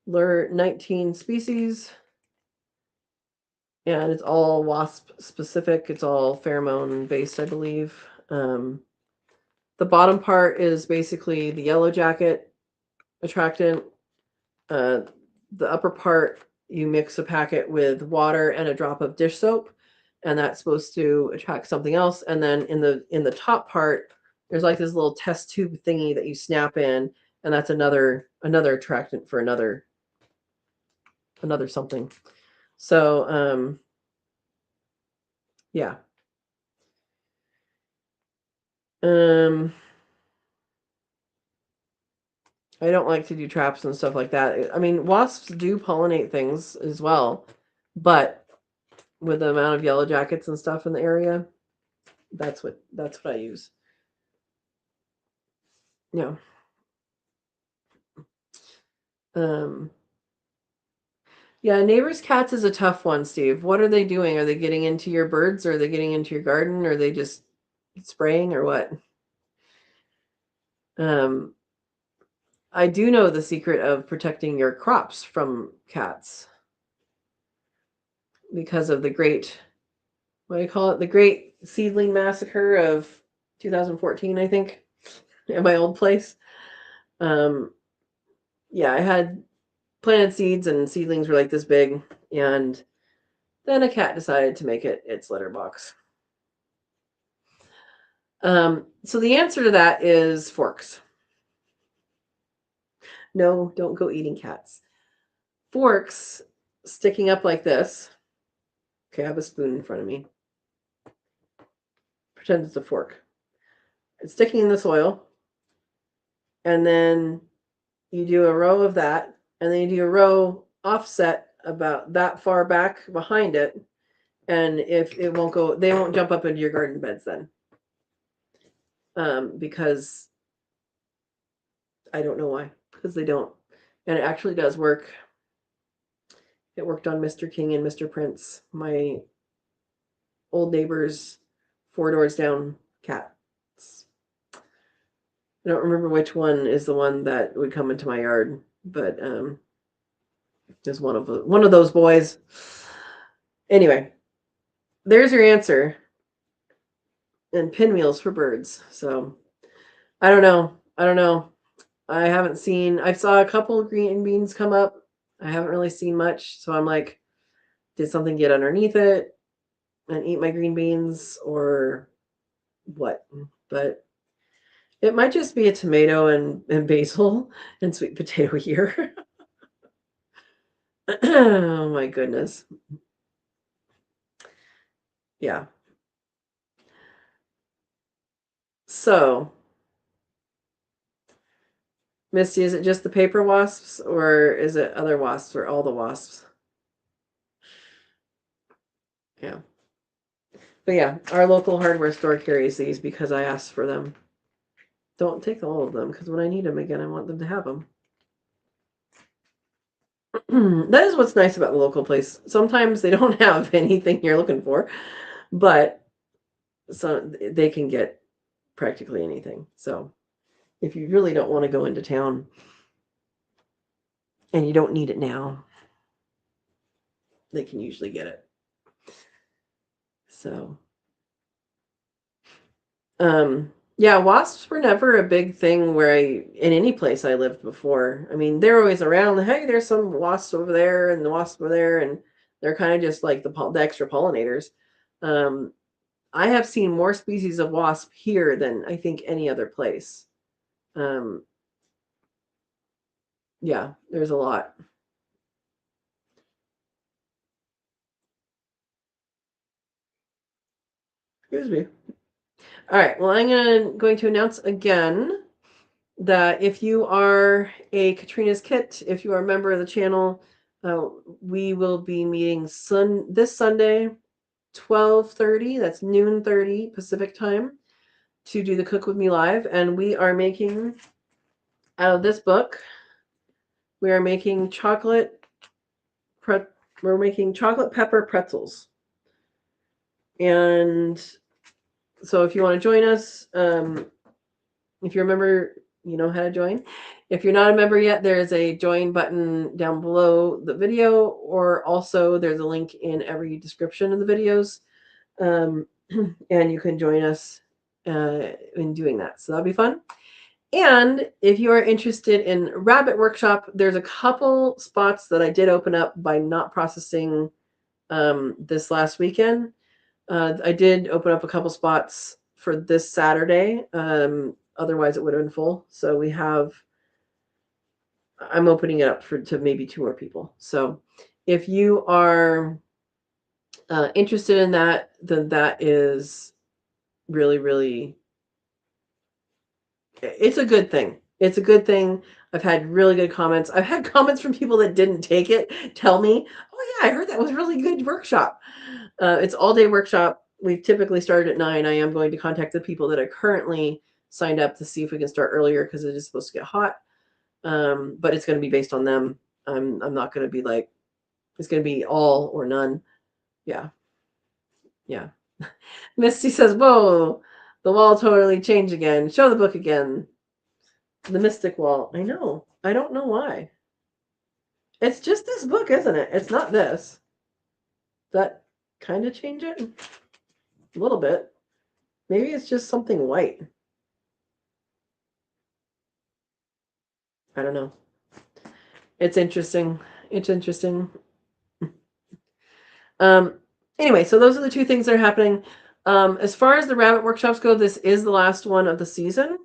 Lure 19 species. And it's all wasp specific. It's all pheromone based, I believe. The bottom part is basically the yellow jacket attractant. The upper part, you mix a packet with water and a drop of dish soap, and that's supposed to attract something else. And then in the top part, there's like this little test tube thingy that you snap in, and that's another attractant for another something. So yeah. I don't like to do traps and stuff like that. I mean, wasps do pollinate things as well, but with the amount of yellow jackets and stuff in the area, that's what I use. Yeah. Yeah, neighbors' cats is a tough one, Steve. What are they doing? Are they getting into your birds? Or are they getting into your garden? Or are they just spraying or what? I do know the secret of protecting your crops from cats because of the great, what do you call it? The great seedling massacre of 2014, I think, at my old place. Yeah, I had planted seeds and seedlings were like this big, and then a cat decided to make it its litter box. So the answer to that is forks. No, don't go eating cats. Forks sticking up like this. Okay, I have a spoon in front of me. Pretend it's a fork. It's sticking in the soil. And then you do a row of that. And then you do a row offset about that far back behind it. And if it won't go, they won't jump up into your garden beds then. Because I don't know why. Because they don't. And it actually does work. It worked on Mr. King and Mr. Prince, my old neighbor's 4 doors down cats. I don't remember which one is the one that would come into my yard, but there's one of those boys. Anyway, there's your answer. And pinwheels for birds. So I don't know. I haven't seen. I saw a couple of green beans come up. I haven't really seen much. So I'm like, did something get underneath it and eat my green beans or what? But it might just be a tomato and basil and sweet potato here. Oh my goodness. Yeah. So, Misty, is it just the paper wasps or is it other wasps or all the wasps? Yeah. But yeah, our local hardware store carries these because I asked for them. Don't take all of them because when I need them again, I want them to have them. That is what's nice about the local place. Sometimes they don't have anything you're looking for, but so they can get practically anything. So if you really don't want to go into town and you don't need it now, they can usually get it. So yeah, wasps were never a big thing in any place I lived before. I mean, they're always around. Hey, there's some wasps over there and the wasps over there, and they're kind of just like the extra pollinators. I have seen more species of wasp here than I think any other place. Yeah, there's a lot. Excuse me. All right, well, I'm going to announce again that if you are a Katrina's Kit, if you are a member of the channel, we will be meeting this Sunday, 12:30. That's noon 30 Pacific time, to do the Cook With Me live, and we are making out of this book. We are making we're making chocolate pepper pretzels, and so if you want to join us, if you're a member, you know how to join. If you're not a member yet, there's a join button down below the video, or also there's a link in every description of the videos. And you can join us in doing that. So that'll be fun. And if you are interested in rabbit workshop, there's a couple spots that I did open up by not processing this last weekend. I did open up a couple spots for this Saturday. Otherwise, it would have been full. So I'm opening it up to maybe 2 more people. So if you are interested in that, then that is really, really, it's a good thing. It's a good thing. I've had really good comments. I've had comments from people that didn't take it tell me, oh yeah, I heard that was really good workshop. It's all day workshop. We've typically started at 9. I am going to contact the people that are currently signed up to see if we can start earlier because it is supposed to get hot. But it's going to be based on them. I'm not going to be like, it's going to be all or none. Yeah. Yeah. Misty says, whoa, the wall totally changed again. Show the book again. The Mystic Wall. I know. I don't know why. It's just this book, isn't it? It's not this. Does that kind of change it? A little bit. Maybe it's just something white. I don't know. It's interesting. It's interesting. Anyway, so those are the 2 things that are happening. As far as the rabbit workshops go, this is the last one of the season.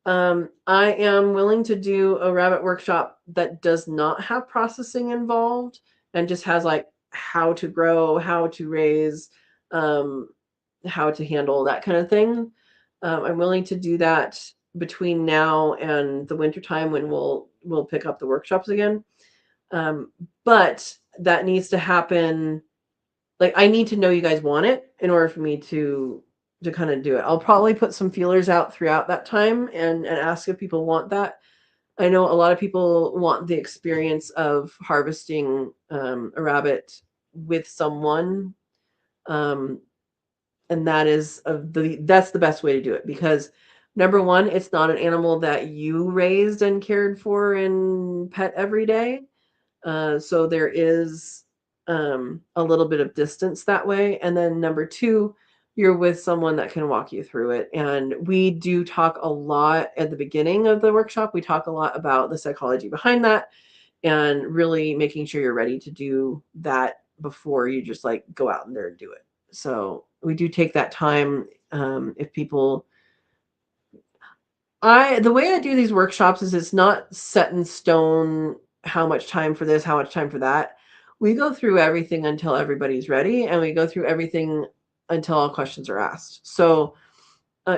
I am willing to do a rabbit workshop that does not have processing involved and just has like how to grow, how to raise, how to handle that kind of thing. I'm willing to do that between now and the winter time when we'll pick up the workshops again. But that needs to happen. Like I need to know you guys want it in order for me to kind of do it. I'll probably put some feelers out throughout that time and ask if people want that. I know a lot of people want the experience of harvesting a rabbit with someone. And that is that's the best way to do it because number one, it's not an animal that you raised and cared for and pet every day. So there is a little bit of distance that way. And then number 2, you're with someone that can walk you through it. And we do talk a lot at the beginning of the workshop. We talk a lot about the psychology behind that and really making sure you're ready to do that before you just like go out in there and do it. So we do take that time. If people, the way I do these workshops is it's not set in stone how much time for this, how much time for that. We go through everything until everybody's ready, and we go through everything until all questions are asked. So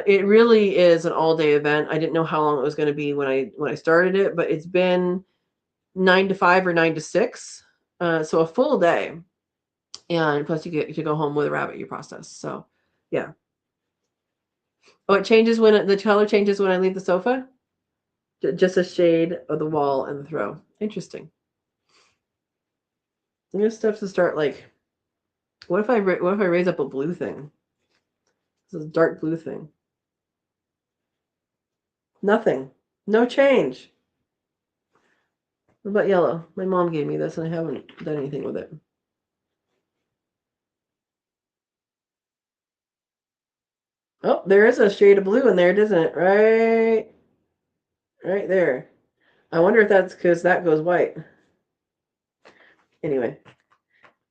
it really is an all-day event. I didn't know how long it was going to be when I started it, but it's been 9 to 5 or 9 to 6, so a full day. And plus, you get to go home with a rabbit you process. So, yeah. Oh, it changes when the color changes when I leave the sofa. Just a shade of the wall and the throw. Interesting. I'm gonna have to start like, what if I raise up a blue thing? This is a dark blue thing. Nothing. No change. What about yellow? My mom gave me this and I haven't done anything with it. Oh, there is a shade of blue in there, doesn't it? Right there. I wonder if that's because that goes white. Anyway,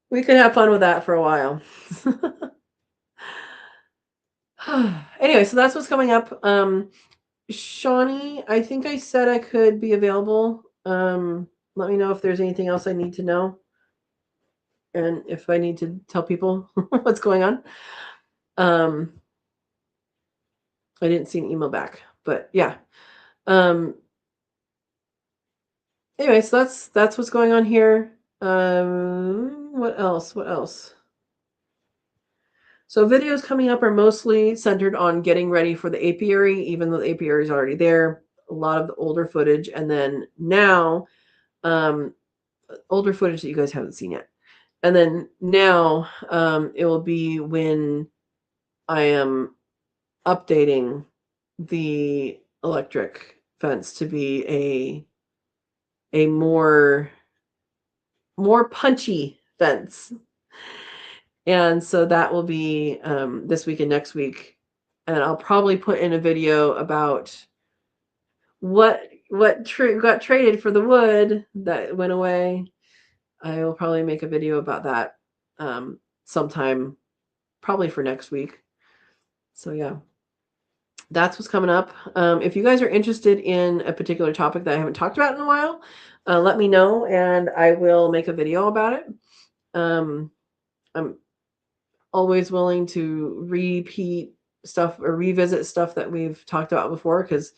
we could have fun with that for a while. Anyway, so that's what's coming up. Shawnee, I think I said I could be available. Let me know if there's anything else I need to know. And if I need to tell people what's going on. I didn't see an email back, but yeah. Anyway, so that's what's going on here. What else? What else? So videos coming up are mostly centered on getting ready for the apiary, even though the apiary is already there. A lot of the older footage, and then now, older footage that you guys haven't seen yet. And then now, it will be when I am updating the electric fence to be a more punchy fence. And so that will be this week and next week. and I'll probably put in a video about what got traded for the wood that went away. I will probably make a video about that sometime, probably for next week. So yeah, that's what's coming up. If you guys are interested in a particular topic that I haven't talked about in a while, let me know and I will make a video about it. I'm always willing to repeat stuff or revisit stuff that we've talked about before, because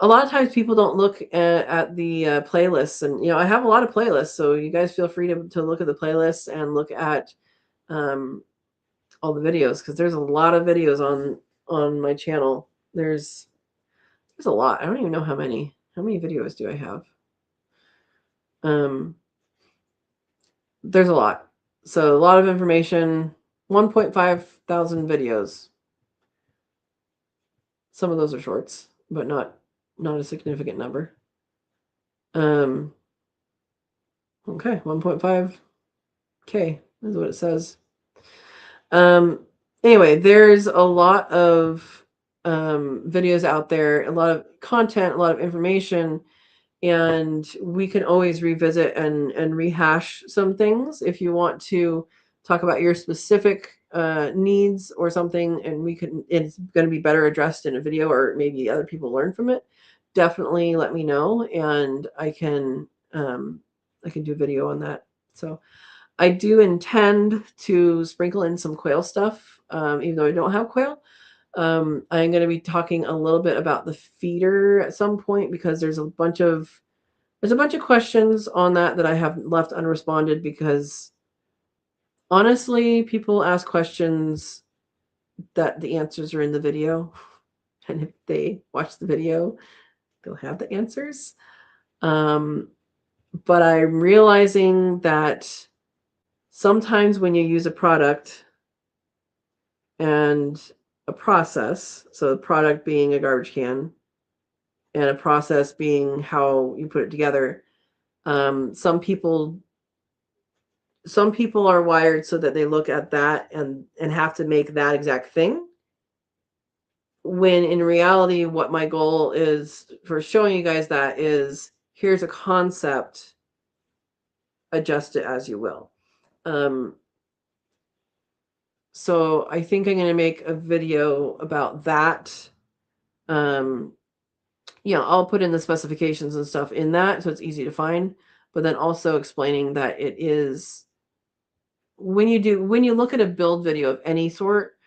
a lot of times people don't look at the playlists, and I have a lot of playlists, so you guys feel free to look at the playlists and look at all the videos, because there's a lot of videos on my channel. There's a lot. I don't even know how many videos do I have. There's a lot. So a lot of information. 1.5 thousand videos. Some of those are shorts, but not a significant number. Okay, 1.5K is what it says. Anyway, there's a lot of videos out there, a lot of content, a lot of information, and we can always revisit and rehash some things if you want to talk about your specific needs or something, and it's going to be better addressed in a video, or maybe other people learn from it. Definitely let me know, and I can do a video on that. So I do intend to sprinkle in some quail stuff, even though I don't have quail. I'm going to be talking a little bit about the feeder at some point, because there's a bunch of questions on that I have left unresponded, because honestly, people ask questions that the answers are in the video, and if they watch the video, they'll have the answers. But I'm realizing that sometimes when you use a product and a process, so the product being a garbage can and a process being how you put it together, some people are wired so that they look at that and have to make that exact thing, when in reality what my goal is for showing you guys that is, here's a concept, adjust it as you will. So I think I'm going to make a video about that. I'll put in the specifications and stuff in that, so it's easy to find, but then also explaining that it is, when you look at a build video of any sort,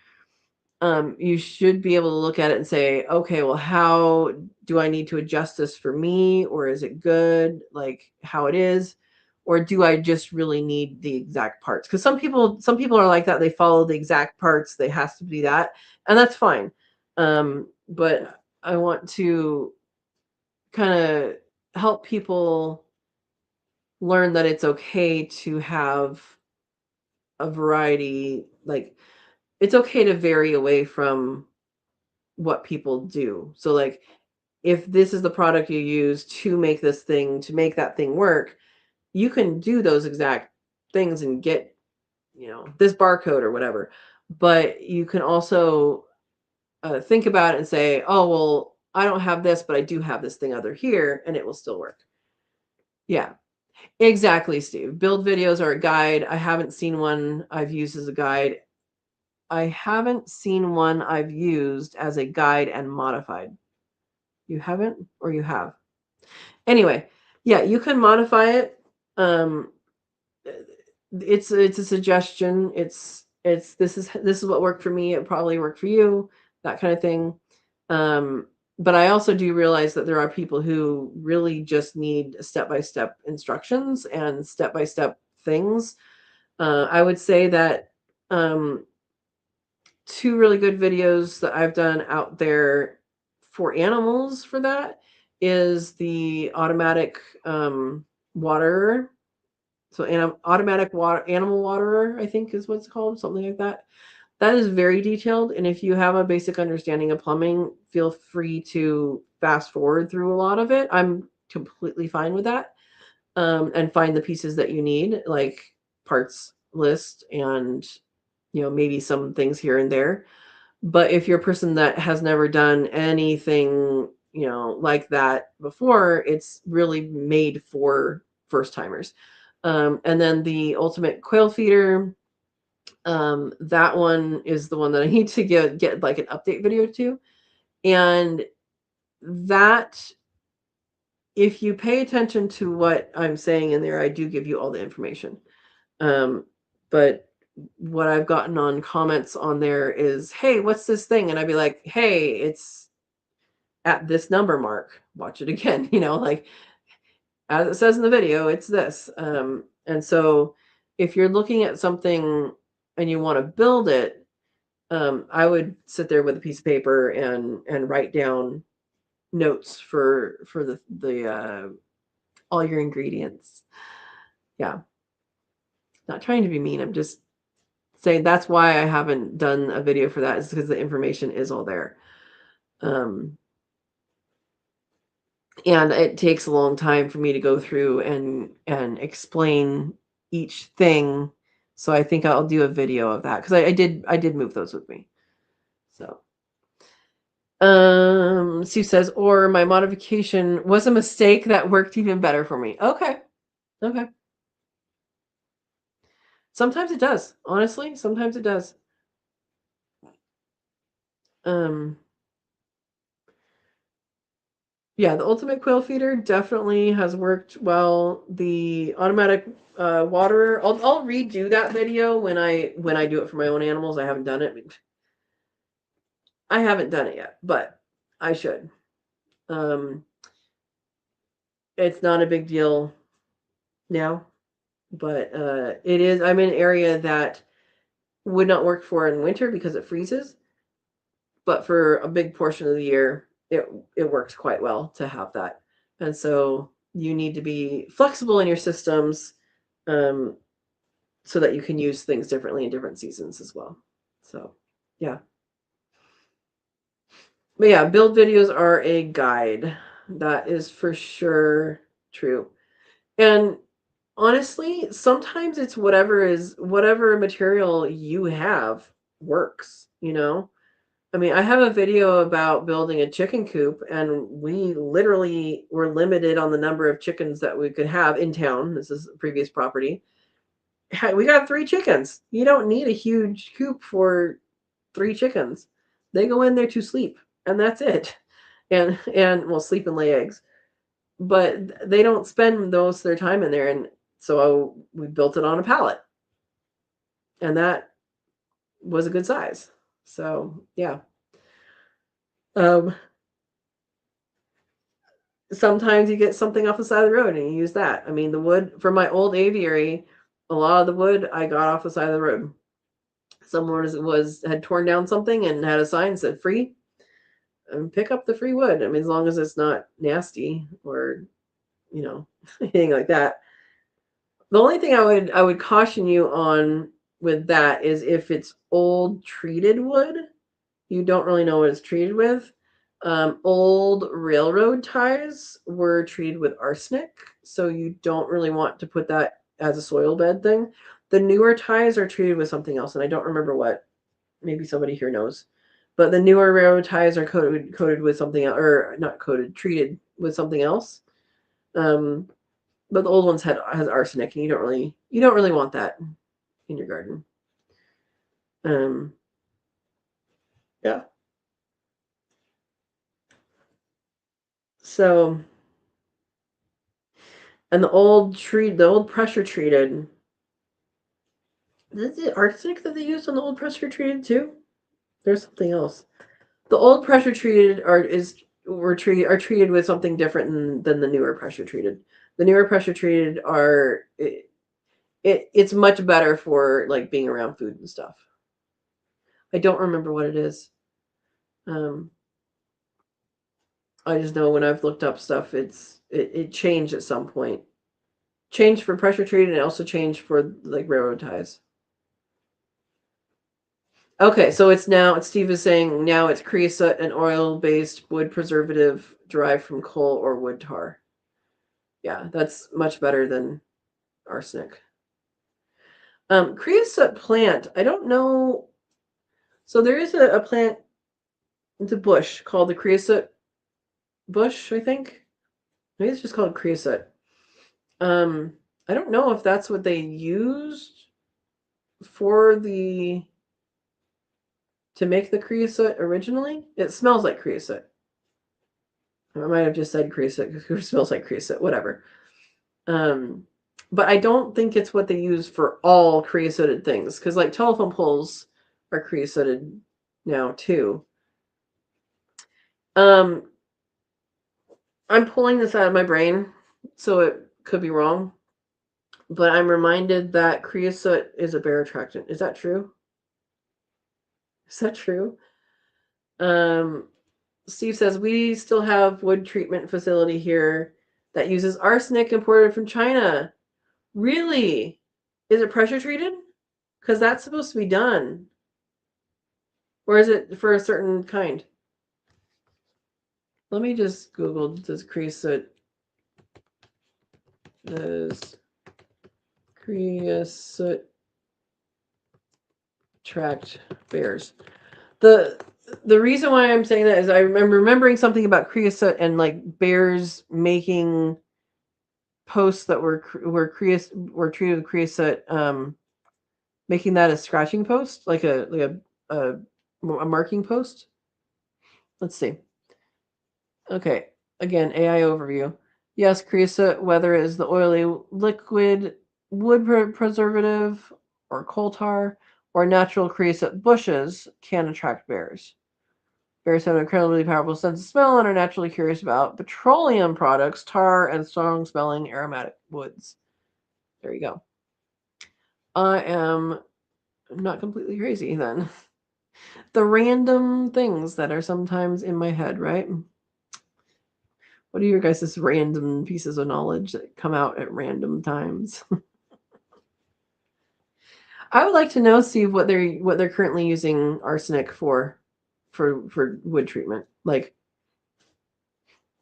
you should be able to look at it and say, okay, well, how do I need to adjust this for me? Or is it good like how it is? Or do I just really need the exact parts? Because some people are like that. They follow the exact parts. They has to be that. And that's fine. But I want to kind of help people learn that it's okay to have a variety. Like, it's okay to vary away from what people do. So like, if this is the product you use to make this thing, to make that thing work, you can do those exact things and get, this barcode or whatever. But you can also think about it and say, oh, well, I don't have this, but I do have this thing other here, and it will still work. Yeah, exactly, Steve. Build videos are a guide. I haven't seen one I've used as a guide. I haven't seen one I've used as a guide and modified. You haven't, or you have? Anyway, yeah, you can modify it. It's a suggestion. It's this is what worked for me. It probably worked for you, that kind of thing. But I also do realize that there are people who really just need step-by-step instructions and step-by-step things. I would say that two really good videos that I've done out there for animals for that is the automatic water. So automatic water, animal waterer, I think is what it's called, something like that. That is very detailed. And if you have a basic understanding of plumbing, feel free to fast forward through a lot of it. I'm completely fine with that. And find the pieces that you need, like parts list and, maybe some things here and there. But if you're a person that has never done anything, like that before, it's really made for first timers. And then the ultimate quail feeder, that one is the one that I need to get like an update video to. And that, if you pay attention to what I'm saying in there, I do give you all the information. But what I've gotten on comments on there is, hey, what's this thing? And I'd be like, hey, it's at this number mark. Watch it again. Like as it says in the video, it's this. And so if you're looking at something and you want to build it, I would sit there with a piece of paper and write down notes for the all your ingredients. Yeah. Not trying to be mean. I'm just saying that's why I haven't done a video for that, is because the information is all there. And it takes a long time for me to go through and explain each thing. So I think I'll do a video of that, because I did move those with me. So Sue says, or my modification was a mistake that worked even better for me. Okay. Sometimes it does. Honestly, sometimes it does. Yeah, the ultimate quail feeder definitely has worked well. The automatic waterer, I'll redo that video when I do it for my own animals. I haven't done it. I haven't done it yet, but I should. It's not a big deal now, but it is. I'm in an area that would not work for in winter because it freezes, but for a big portion of the year, it works quite well to have that. And so you need to be flexible in your systems, so that you can use things differently in different seasons as well. So, yeah. But yeah, build videos are a guide. That is for sure true. And honestly, sometimes it's whatever material you have works, I mean, I have a video about building a chicken coop, and we literally were limited on the number of chickens that we could have in town. This is a previous property. We got 3 chickens. You don't need a huge coop for 3 chickens. They go in there to sleep, and that's it. And well, sleep and lay eggs. But they don't spend most of their time in there, and so we built it on a pallet. And that was a good size. So, yeah. Sometimes you get something off the side of the road and you use that. I mean, the wood for my old aviary, a lot of the wood I got off the side of the road. Someone had torn down something and had a sign that said free, and pick up the free wood. I mean, as long as it's not nasty or, anything like that. The only thing I would caution you on with that is if it's old treated wood, you don't really know what it's treated with. Old railroad ties were treated with arsenic, so you don't really want to put that as a soil bed thing. The newer ties are treated with something else, and I don't remember what. Maybe somebody here knows. But the newer railroad ties are coated with something else, or not coated, treated with something else. But the old ones has arsenic, and you don't really want that in your garden. Yeah. So, and the old pressure treated. Is it arsenic that they used on the old pressure treated too? There's something else. The old pressure treated are treated with something different than the newer pressure treated. The newer pressure treated are it's much better for like being around food and stuff. I don't remember what it is. I just know when I've looked up stuff, it changed at some point. Changed for pressure treated, and also changed for like railroad ties. Okay, so Steve is saying now it's creosote, an oil-based wood preservative derived from coal or wood tar. Yeah, that's much better than arsenic. Creosote plant, I don't know. So there is a plant, it's a bush called the creosote bush, I think. Maybe it's just called creosote. Um, I don't know if that's what they used for the to make the creosote originally. It smells like creosote. I might have just said creosote because it smells like creosote, whatever. Um, but I don't think it's what they use for all creosoted things because, like, telephone poles are creosoted now too. Um, I'm pulling this out of my brain, so it could be wrong. But I'm reminded that creosote is a bear attractant. Is that true? Is that true? Um, Steve says we still have wood treatment facility here that uses arsenic imported from China. Really? Is it pressure treated? Because that's supposed to be done. Or is it for a certain kind? Let me just Google, does creosote attract bears? The reason why I'm saying that is I'm remembering something about creosote and like bears making posts that were treated with creosote, making that a scratching post, like a marking post. Let's see. Okay, again, AI overview. Yes, creosote, whether it is the oily liquid wood preservative or coal tar or natural creosote bushes, can attract bears. Bears have an incredibly powerful sense of smell and are naturally curious about petroleum products, tar, and strong-smelling aromatic woods. There you go. I am not completely crazy then. The random things that are sometimes in my head, right? What are your guys' random pieces of knowledge that come out at random times? I would like to know, Steve, what they're currently using arsenic for wood treatment. Like,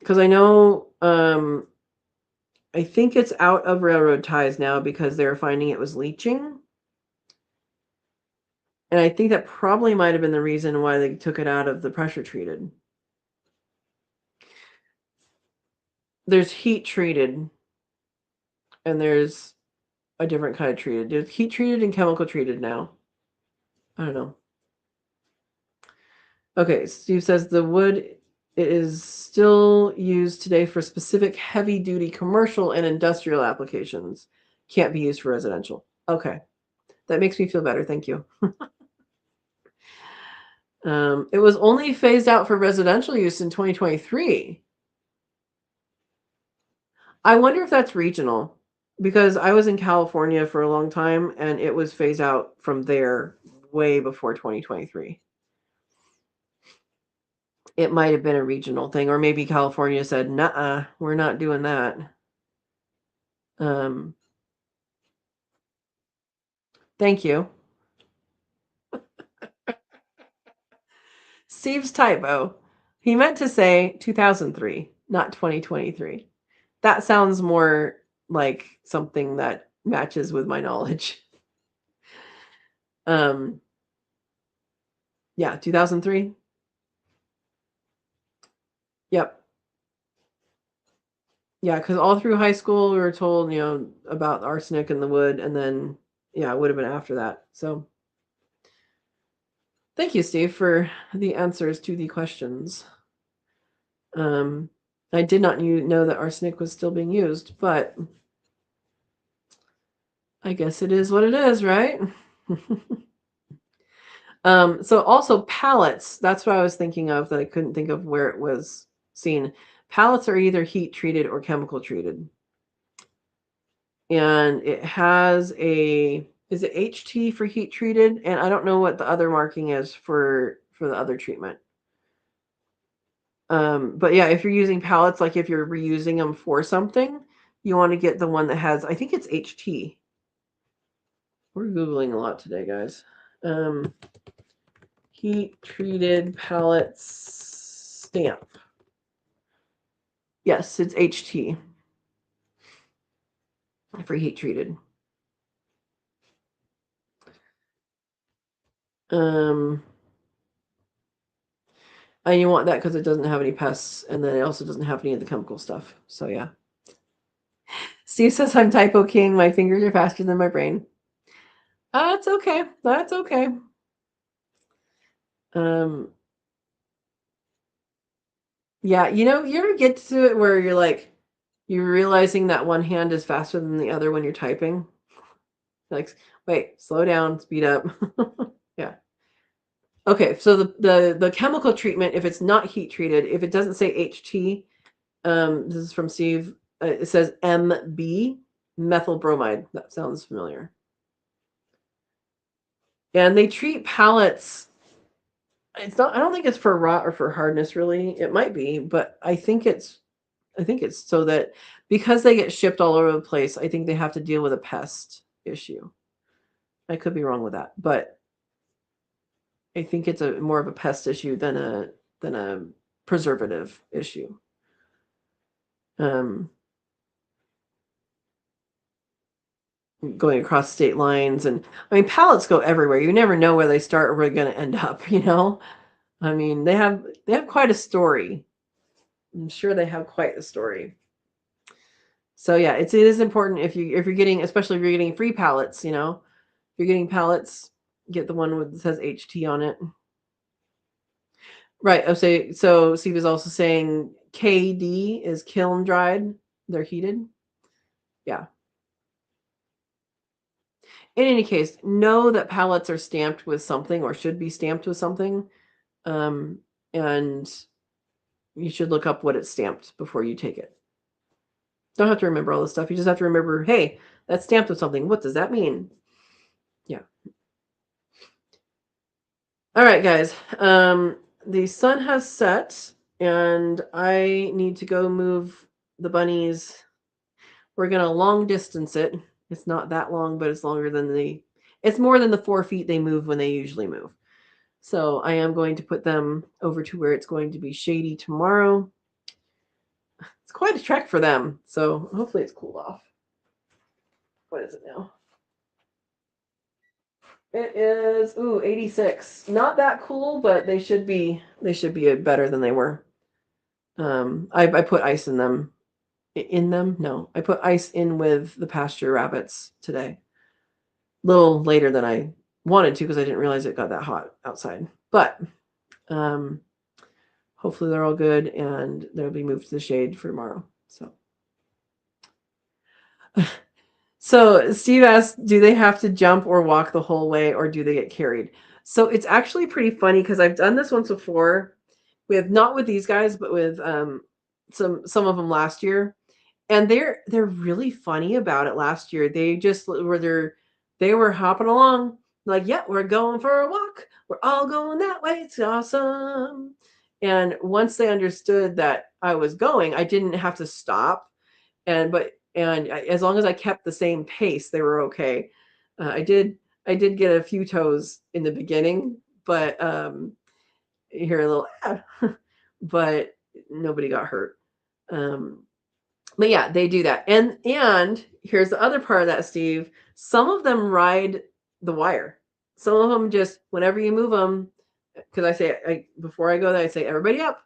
because I know I think it's out of railroad ties now because they were finding it was leaching. And I think that probably might have been the reason why they took it out of the pressure treated. There's heat treated and there's a different kind of treated. There's heat treated and chemical treated now. I don't know. Okay, Steve says the wood is still used today for specific heavy-duty commercial and industrial applications. Can't be used for residential. Okay, that makes me feel better. Thank you. It was only phased out for residential use in 2023. I wonder if that's regional because I was in California for a long time and it was phased out from there way before 2023. It might have been a regional thing, or maybe California said, "Nuh-uh, we're not doing that." Um, Thank you. Steve's typo. He meant to say 2003, not 2023. That sounds more like something that matches with my knowledge. Um, yeah, 2003. Yep. Yeah, because all through high school we were told, about arsenic in the wood, and then yeah, it would have been after that. So thank you, Steve, for the answers to the questions. Um, I did not know that arsenic was still being used, but I guess it is what it is, right? So also pallets, that's what I was thinking of that I couldn't think of where it was seen. Pallets are either heat treated or chemical treated. And it has is it HT for heat treated? And I don't know what the other marking is for the other treatment. But yeah, if you're using pallets, like if you're reusing them for something, you want to get the one that has, I think it's HT. We're Googling a lot today, guys. Heat treated pallets stamp. Yes, it's HT for heat treated. Um, And you want that because it doesn't have any pests, and then it also doesn't have any of the chemical stuff. So yeah. Steve says I'm typo king. My fingers are faster than my brain. That's okay. That's okay. Yeah, you ever get to it where you're like, you're realizing that one hand is faster than the other when you're typing? Like, wait, slow down, speed up. Yeah. Okay, so the chemical treatment, if it's not heat treated, if it doesn't say HT, this is from Steve. It says MB, methyl bromide. That sounds familiar. And they treat pallets. It's not. I don't think it's for rot or for hardness, really. It might be, but I think it's so that because they get shipped all over the place, I think they have to deal with a pest issue. I could be wrong with that, but I think it's more of a pest issue than a preservative issue. Going across state lines, and I mean pallets go everywhere. You never know where they start or where they're going to end up. I mean they have quite a story. I'm sure they have quite a story. So yeah, it is important if you're getting, especially if you're getting free pallets. If you're getting pallets, get the one that says HT on it. Right. Oh, so Steve is also saying KD is kiln dried. They're heated. Yeah. In any case, know that pallets are stamped with something or should be stamped with something. And you should look up what it's stamped before you take it. Don't have to remember all this stuff. You just have to remember, hey, that's stamped with something. What does that mean? Yeah. All right, guys. The sun has set, and I need to go move the bunnies. We're going to long distance it. It's not that long, but it's longer than it's more than the 4 feet they move when they usually move. So I am going to put them over to where it's going to be shady tomorrow. It's quite a trek for them. So hopefully it's cooled off. What is it now? It is 86. Not that cool, but they should be better than they were. I put ice in them. In them? No. I put ice in with the pasture rabbits today. A little later than I wanted to because I didn't realize it got that hot outside. But hopefully they're all good and they'll be moved to the shade for tomorrow. So Steve asked, do they have to jump or walk the whole way or do they get carried? So it's actually pretty funny because I've done this once before not with these guys, but with some of them last year. And they're really funny about it last year. They just they were hopping along like, yeah, we're going for a walk. We're all going that way. It's awesome. And once they understood that I was going, I didn't have to stop. And as long as I kept the same pace, they were okay. I did get a few toes in the beginning, but you hear a little, but nobody got hurt. But yeah, they do that. And here's the other part of that, Steve. Some of them ride the wire. Some of them just, whenever you move them, because before I go there, I say, everybody up.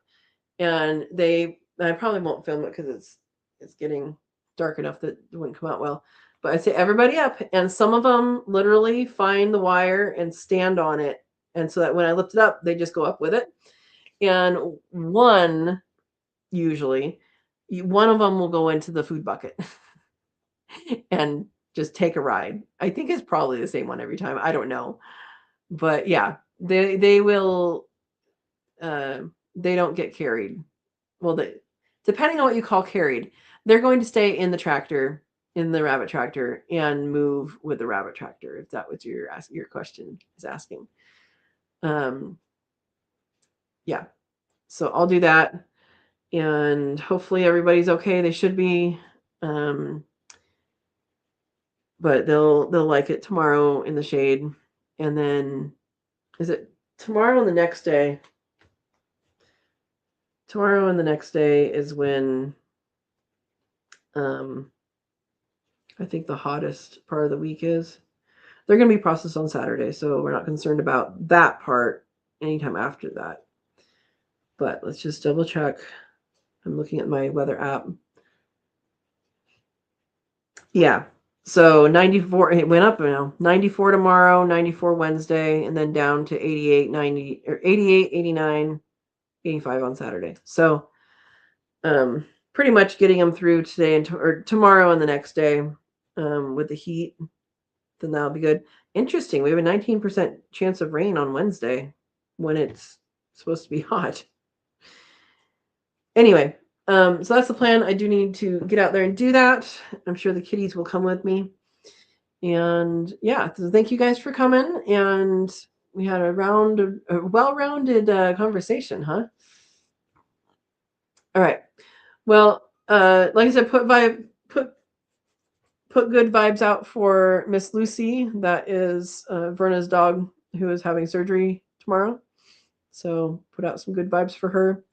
And I probably won't film it because it's getting dark enough that it wouldn't come out well. But I say, everybody up. And some of them literally find the wire and stand on it. And so that when I lift it up, they just go up with it. And usually, one of them will go into the food bucket and just take a ride. I think it's probably the same one every time. I don't know. But yeah, they will, they don't get carried. Well, depending on what you call carried, they're going to stay in the tractor, in the rabbit tractor, and move with the rabbit tractor, if that was your question is asking. Yeah. So I'll do that. And hopefully everybody's okay. They should be. But they'll like it tomorrow in the shade. And then is it tomorrow and the next day? Tomorrow and the next day is when I think the hottest part of the week is. They're going to be processed on Saturday, so we're not concerned about that part anytime after that. But let's just double check. I'm looking at my weather app. Yeah. So 94, it went up now. 94 tomorrow, 94 Wednesday, and then down to 88, 90, or 88, 89, 85 on Saturday. So pretty much getting them through today or tomorrow and the next day with the heat. Then that'll be good. Interesting. We have a 19% chance of rain on Wednesday when it's supposed to be hot. Anyway, so that's the plan. I do need to get out there and do that. I'm sure the kitties will come with me. And yeah, so thank you guys for coming. And we had a well-rounded conversation, huh? All right. Well, like I said, put good vibes out for Miss Lucy. That is Verna's dog who is having surgery tomorrow. So put out some good vibes for her.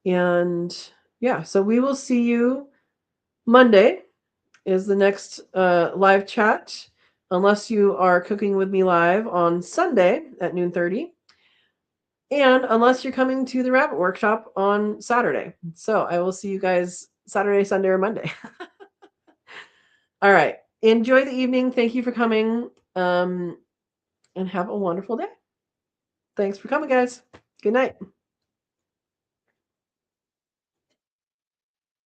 And yeah, so we will see you Monday is the next live chat, unless you are cooking with me live on Sunday at 12:30. And unless you're coming to the rabbit workshop on Saturday. So I will see you guys Saturday, Sunday, or Monday. All right. Enjoy the evening. Thank you for coming. And have a wonderful day. Thanks for coming, guys. Good night.